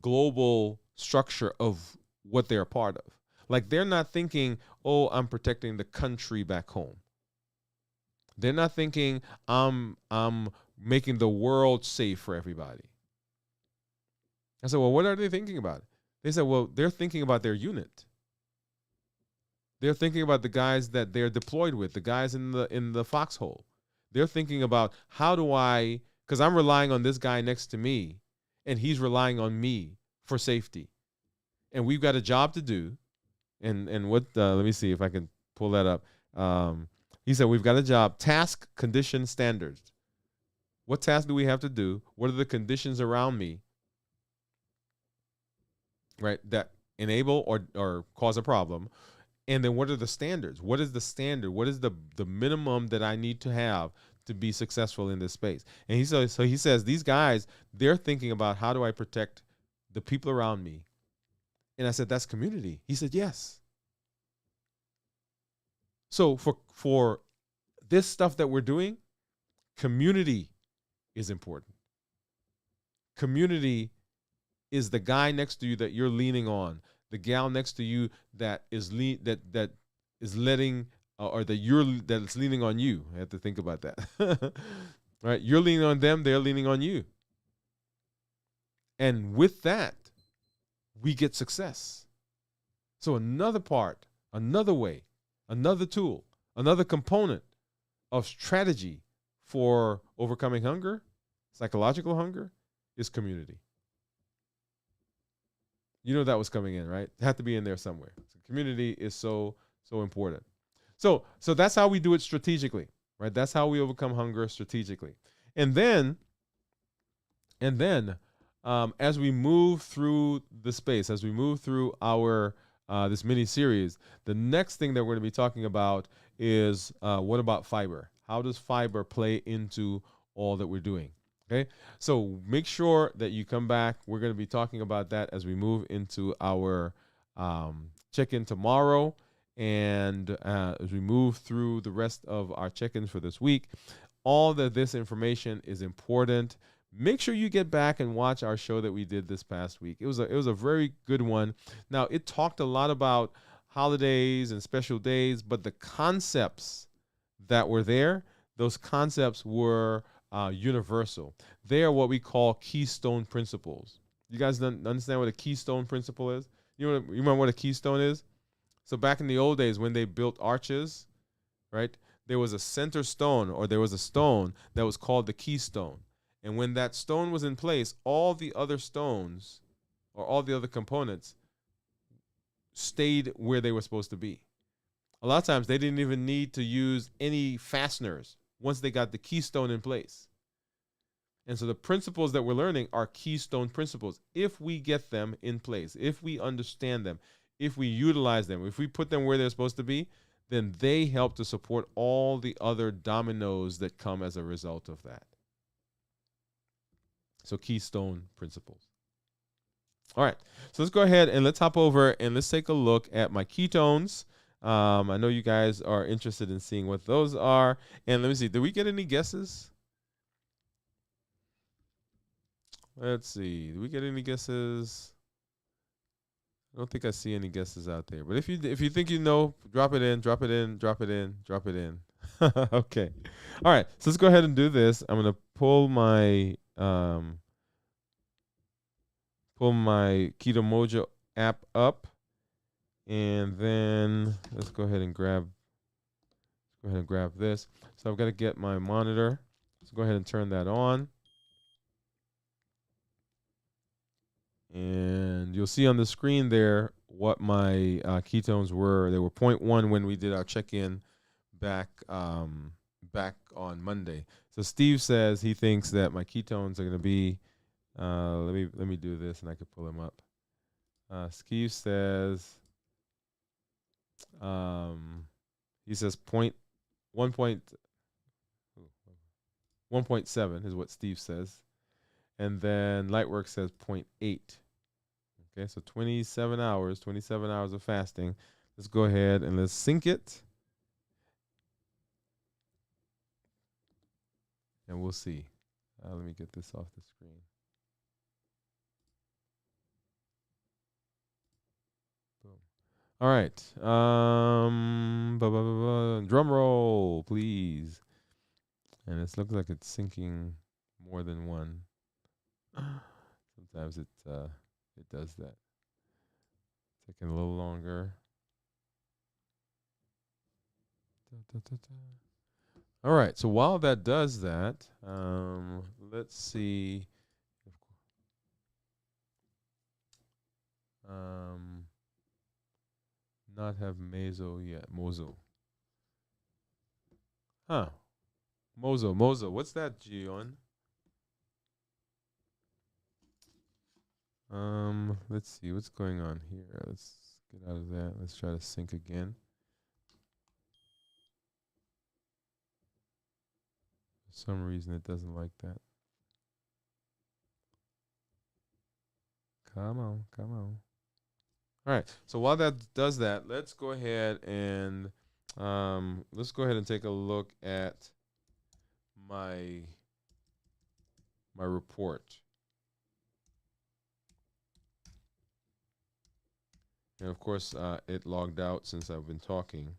global structure of what they're a part of. Like, they're not thinking, oh, I'm protecting the country back home. They're not thinking I'm making the world safe for everybody. I said, well, what are they thinking about? They said, well, they're thinking about their unit. They're thinking about the guys that they're deployed with, the guys in the foxhole. They're thinking about, how do I, because I'm relying on this guy next to me, and he's relying on me for safety. And we've got a job to do. And what, let me see if I can pull that up. He said, we've got a job, task, condition, standards. What tasks do we have to do? What are the conditions around me, right, that enable or cause a problem? And then what are the standards? What is the standard? What is the minimum that I need to have to be successful in this space? And he says these guys, they're thinking about how do I protect the people around me? And I said, that's community. He said, yes. So for this stuff that we're doing, community is important. Community is the guy next to you that you're leaning on, the gal next to you that is that is letting or that's leaning on you. I have to think about that. Right? You're leaning on them, they're leaning on you. And with that, we get success. So another part, another way, another tool, another component of strategy for overcoming hunger, psychological hunger, is community. You know that was coming in, right? It had to be in there somewhere. So community is so important. So that's how we do it strategically, right? That's how we overcome hunger strategically. And then as we move through the space, as we move through our this mini series, the next thing that we're going to be talking about is what about fiber? How does fiber play into all that we're doing? Okay, so make sure that you come back. We're going to be talking about that as we move into our check-in tomorrow, and as we move through the rest of our check-ins for this week. All of this information is important. Make sure you get back and watch our show that we did this past week. It was a very good one. Now, it talked a lot about holidays and special days, but the concepts that were there, those concepts were universal. They are what we call keystone principles. You guys understand what a keystone principle is? You remember what a keystone is? So back in the old days when they built arches, right, there was a center stone, or there was a stone that was called the keystone. And when that stone was in place, all the other stones or all the other components stayed where they were supposed to be. A lot of times they didn't even need to use any fasteners once they got the keystone in place. And so the principles that we're learning are keystone principles. If we get them in place, if we understand them, if we utilize them, if we put them where they're supposed to be, then they help to support all the other dominoes that come as a result of that. So keystone principles. All right, so let's go ahead and let's hop over and let's take a look at my ketones. I know you guys are interested in seeing what those are. And let me see, did we get any guesses? Let's see, did we get any guesses? I don't think I see any guesses out there. But if you think you know, drop it in, drop it in, drop it in, drop it in. Okay. All right, so let's go ahead and do this. I'm going to pull my Keto Mojo app up, and then let's go ahead and grab this. So I've got to get my monitor. So go ahead and turn that on. And you'll see on the screen there what my ketones were. They were 0.1 when we did our check-in back on Monday. So Steve says he thinks that my ketones are going to be let me do this and I can pull them up. Steve says he says 1.7 is what Steve says. And then Lightwork says 0.8. Okay, so 27 hours of fasting. Let's go ahead and let's sync it. And we'll see. Let me get this off the screen. Boom. All right. Drum roll, please. And it looks like it's syncing more than one. Sometimes it does that. Taking a little longer. All right. So while that does that, let's see. Not have Mozo yet. Mozo. Huh. Mozo. What's that, Gion? Let's see what's going on here. Let's get out of that. Let's try to sync again. For some reason, it doesn't like that. Come on, come on. All right. So while that does that, let's go ahead and take a look at my report. And of course, it logged out since I've been talking.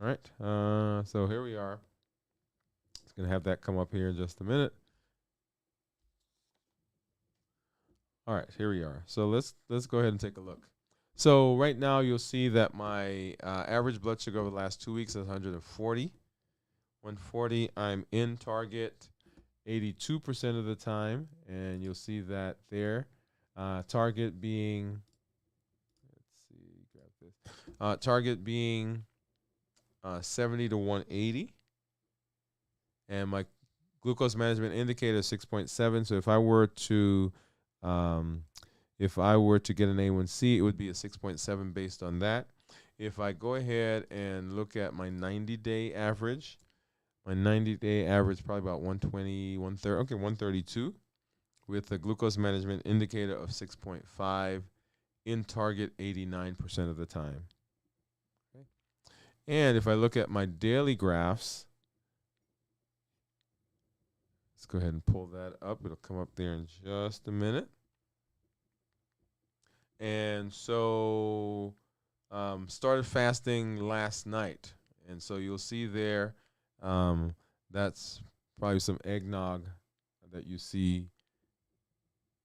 All right. So here we are. It's gonna have that come up here in just a minute. All right, here we are. So let's go ahead and take a look. So right now you'll see that my average blood sugar over the last 2 weeks is 140. 140. I'm in target 82% of the time, and you'll see that there. Target being, let's see, grab this. Target being 70 to 180, and my glucose management indicator is 6.7. So if I were to get an A1C, it would be a 6.7 based on that. If I go ahead and look at my 90-day average, my 90-day average probably about 120, 130, okay, 132, with a glucose management indicator of 6.5, in target 89% of the time. Okay. And if I look at my daily graphs, let's go ahead and pull that up. It'll come up there in just a minute. And so started fasting last night. And so you'll see there, that's probably some eggnog that you see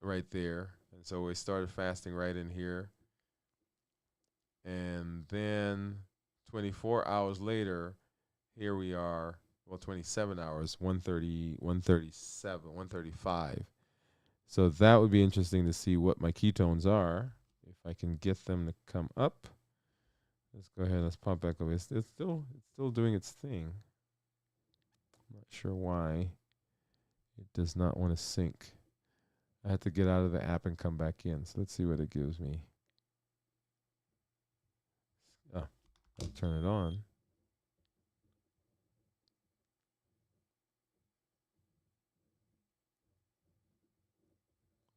right there. And so we started fasting right in here. And then 24 hours later, here we are, well, 27 hours, 130, 137, 135. So that would be interesting to see what my ketones are, if I can get them to come up. Let's go ahead, let's pump back over. It's still doing its thing. I'm not sure why it does not want to sync. I have to get out of the app and come back in. So let's see what it gives me. Oh, I'll turn it on.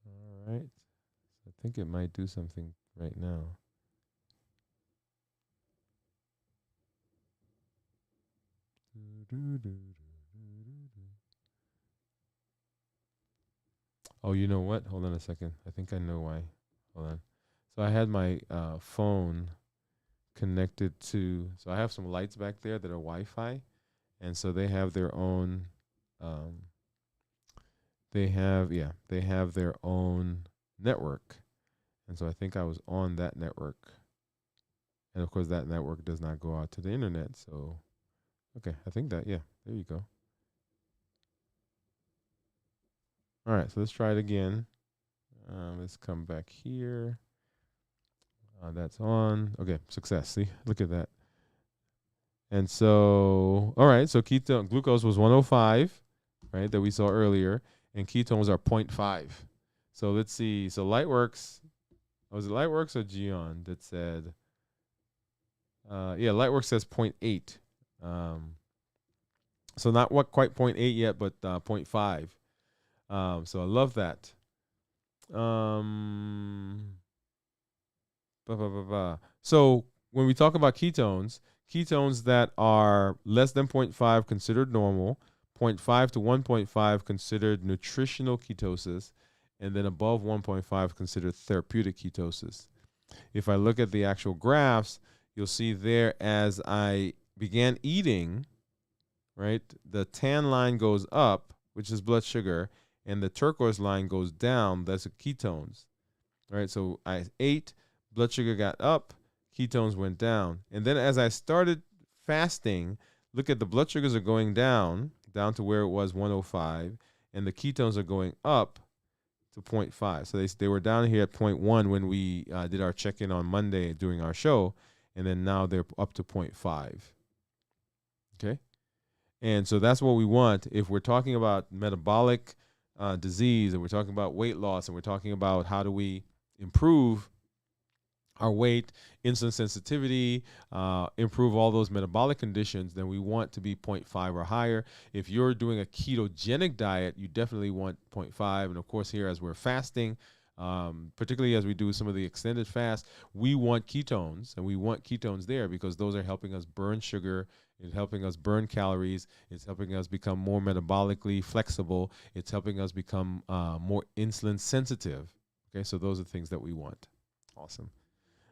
All right. So I think it might do something right now. Oh, you know what? Hold on a second. I think I know why. Hold on. So I had my phone connected to, so I have some lights back there that are Wi-Fi, and so they have their own, they have their own network, and so I think I was on that network, and of course that network does not go out to the internet. So, okay, I think that, yeah, there you go. All right, so let's try it again. Let's come back here. That's on. Okay, success. See, look at that. And so, all right, so glucose was 105, right, that we saw earlier, and ketones are 0.5. So let's see. So Lightworks, was it Lightworks or Gion that said, yeah, Lightworks says 0.8. So not quite 0.8 yet, but 0.5. So I love that. So when we talk about ketones that are less than 0.5 considered normal, 0.5 to 1.5 considered nutritional ketosis, and then above 1.5 considered therapeutic ketosis. If I look at the actual graphs, you'll see there as I began eating, right, the tan line goes up, which is blood sugar, and the turquoise line goes down, that's the ketones. All right, so I ate, blood sugar got up, ketones went down. And then as I started fasting, look at the blood sugars are going down to where it was 105, and the ketones are going up to 0.5. So they were down here at 0.1 when we did our check-in on Monday during our show, and then now they're up to 0.5. Okay? And so that's what we want. If we're talking about metabolic disease, and we're talking about weight loss, and we're talking about how do we improve our weight, insulin sensitivity, improve all those metabolic conditions, then we want to be zero point 0.5 or higher. If you're doing a ketogenic diet, you definitely want 0.5. And of course, here as we're fasting, particularly as we do some of the extended fast, we want ketones, and we want ketones there because those are helping us burn sugar. It's helping us burn calories. It's helping us become more metabolically flexible. It's helping us become more insulin sensitive. Okay, so those are things that we want. Awesome.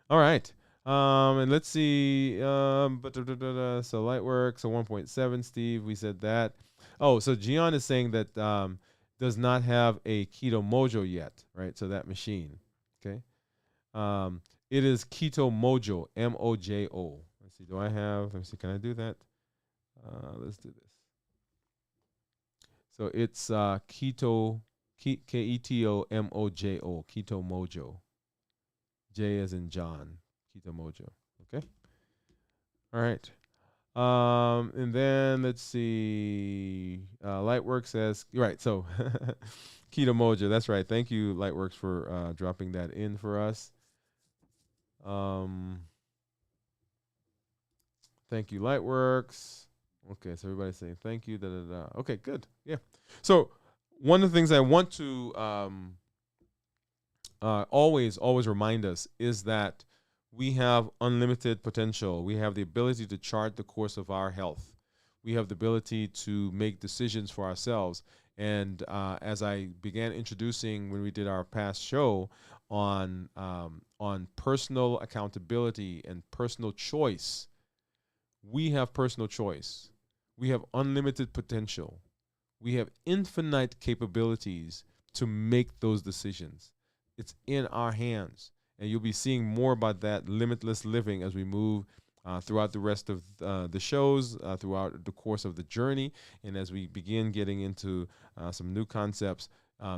All right. And let's see. So Lightwork, so 1.7, Steve, we said that. Oh, so Gian is saying that does not have a Keto Mojo yet, right? So that machine. Okay. It is Keto Mojo, Mojo. Let's see. Let me see. Can I do that? Let's do this. So it's Keto, Keto Mojo, Keto Mojo. J as in John, Keto Mojo. Okay. All right. And then let's see. Lightworks says, right. So Keto Mojo. That's right. Thank you, Lightworks, for dropping that in for us. Thank you, Lightworks. Okay. So everybody's saying thank you. Da, da, da. Okay, good. Yeah. So one of the things I want to always remind us is that we have unlimited potential. We have the ability to chart the course of our health. We have the ability to make decisions for ourselves. And as I began introducing when we did our past show on personal accountability and personal choice, we have personal choice. We have unlimited potential. We have infinite capabilities to make those decisions. It's in our hands. And you'll be seeing more about that limitless living as we move throughout the rest of the shows, throughout the course of the journey, and as we begin getting into some new concepts,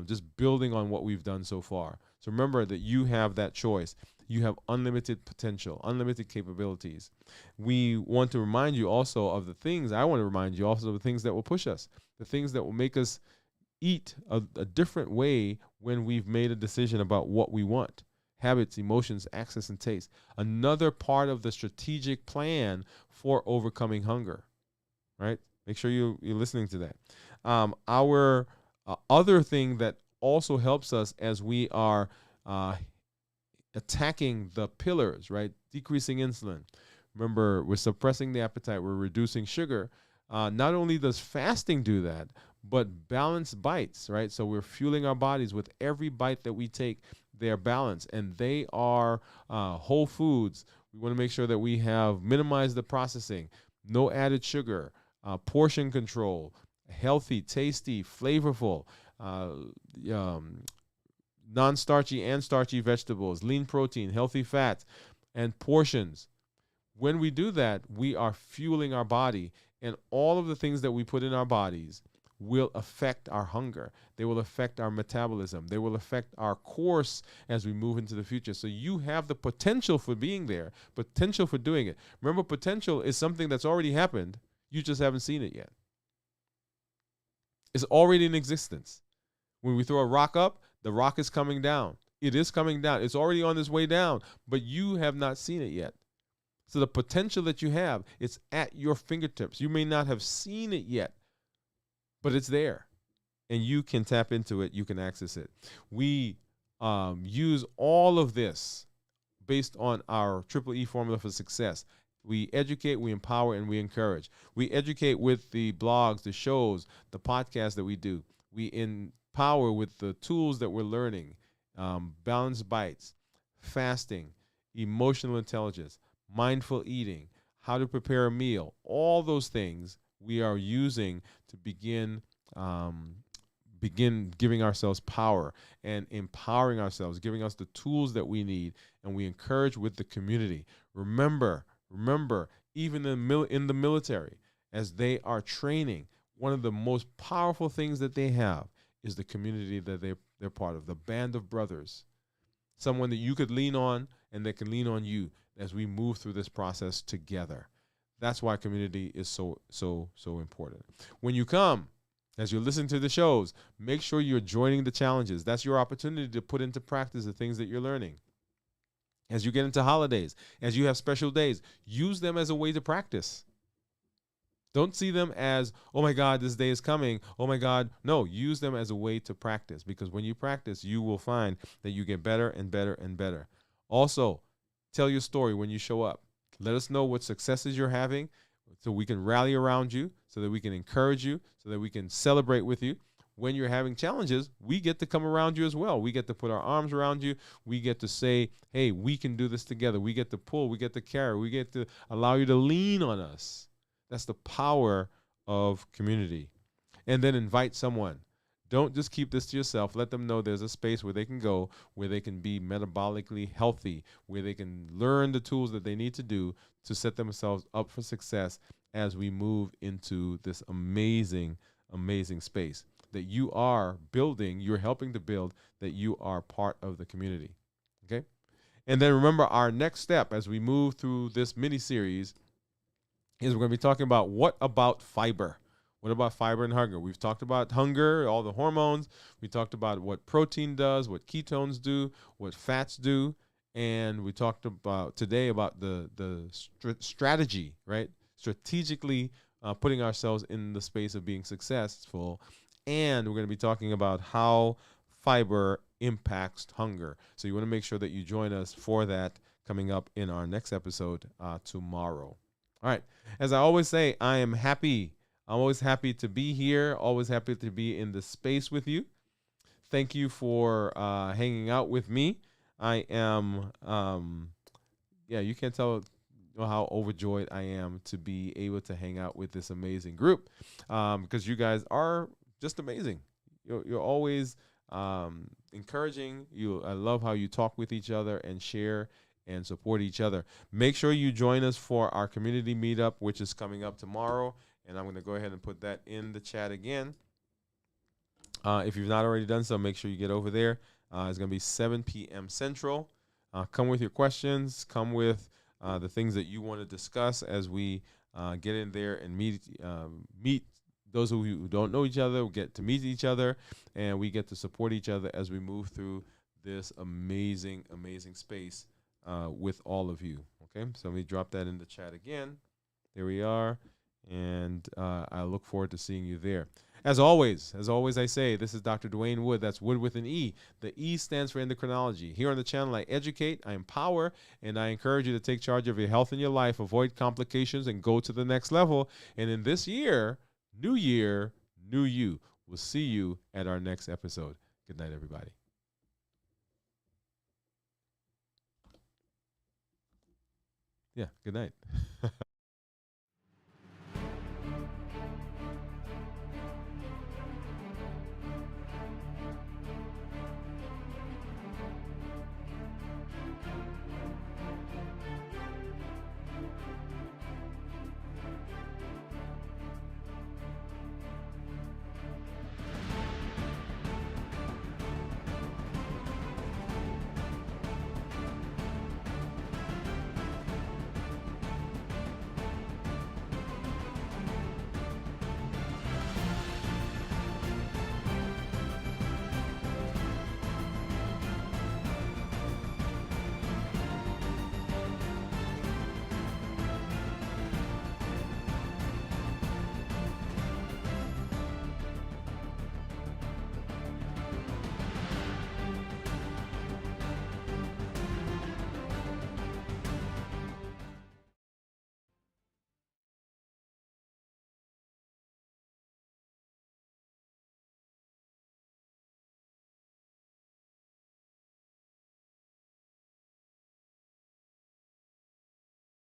just building on what we've done so far. So remember that you have that choice. You have unlimited potential, unlimited capabilities. We want to remind you also of the things, I want to remind you also of the things that will push us, the things that will make us eat a different way when we've made a decision about what we want. Habits, emotions, access, and taste. Another part of the strategic plan for overcoming hunger, right? Make sure you're listening to that. Our other thing that also helps us as we are attacking the pillars, right? Decreasing insulin. Remember, we're suppressing the appetite. We're reducing sugar. Not only does fasting do that, but balanced bites, right? So we're fueling our bodies with every bite that we take. They're balanced, and they are whole foods. We want to make sure that we have minimized the processing, no added sugar, portion control, healthy, tasty, flavorful, non-starchy and starchy vegetables, lean protein, healthy fats, and portions. When we do that, we are fueling our body, and all of the things that we put in our bodies will affect our hunger. They will affect our metabolism. They will affect our course as we move into the future. So you have the potential for being there, potential for doing it. Remember, potential is something that's already happened. You just haven't seen it yet. It's already in existence. When we throw a rock up, the rock is coming down. It is coming down. It's already on its way down, but you have not seen it yet. So the potential that you have, it's at your fingertips. You may not have seen it yet, but it's there, and you can tap into it. You can access it. We use all of this based on our Triple E formula for success. We educate, we empower, and we encourage. We educate with the blogs, the shows, the podcasts that we do. We empower with the tools that we're learning, balanced bites, fasting, emotional intelligence, mindful eating, how to prepare a meal. All those things we are using to begin giving ourselves power and empowering ourselves, giving us the tools that we need, and we encourage with the community. Remember, even in the military, as they are training, one of the most powerful things that they have is the community that they're part of, the band of brothers, someone that you could lean on and that can lean on you as we move through this process together. That's why community is so important. When you come, As you're listening to the shows, make sure you're joining the challenges. That's your opportunity to put into practice the things that you're learning. As you get into holidays, as you have special days, use them as a way to practice. Don't see them as, oh my God, this day is coming. Oh my God. No, use them as a way to practice, because when you practice, you will find that you get better and better and better. Also, tell your story when you show up. Let us know what successes you're having so we can rally around you, so that we can encourage you, so that we can celebrate with you. When you're having challenges, we get to come around you as well. We get to put our arms around you. We get to say, hey, we can do this together. We get to pull. We get to carry. We get to allow you to lean on us. That's the power of community. And then invite someone. Don't just keep this to yourself. Let them know there's a space where they can go, where they can be metabolically healthy, where they can learn the tools that they need to do to set themselves up for success as we move into this amazing, amazing space that you are building, you're helping to build, that you are part of the community. Okay? And then remember, our next step as we move through this mini series is we're going to be talking about what about fiber? What about fiber and hunger? We've talked about hunger, all the hormones. We talked about what protein does, what ketones do, what fats do. And we talked about today about the strategy, right? Strategically putting ourselves in the space of being successful. And we're going to be talking about how fiber impacts hunger. So you want to make sure that you join us for that coming up in our next episode tomorrow. All right. As I always say, I am happy. I'm always happy to be here, always happy to be in the space with you. Thank you for hanging out with me. I am, you can't tell how overjoyed I am to be able to hang out with this amazing group, because you guys are just amazing. You're always encouraging. I love how you talk with each other and share and support each other. Make sure you join us for our community meetup, which is coming up tomorrow. And I'm going to go ahead and put that in the chat again. If you've not already done so, make sure you get over there. It's going to be 7 p.m. Central. Come with your questions. Come with the things that you want to discuss as we get in there and meet those who don't know each other. We get to meet each other, and we get to support each other as we move through this amazing, amazing space with all of you. Okay, so let me drop that in the chat again. There we are. And I look forward to seeing you there. As always, I say, this is Dr. Dwain Woode. That's Wood with an E. The E stands for endocrinology. Here on the channel, I educate, I empower, and I encourage you to take charge of your health and your life, avoid complications, and go to the next level. And in this year, new you. We'll see you at our next episode. Good night, everybody. Yeah, good night.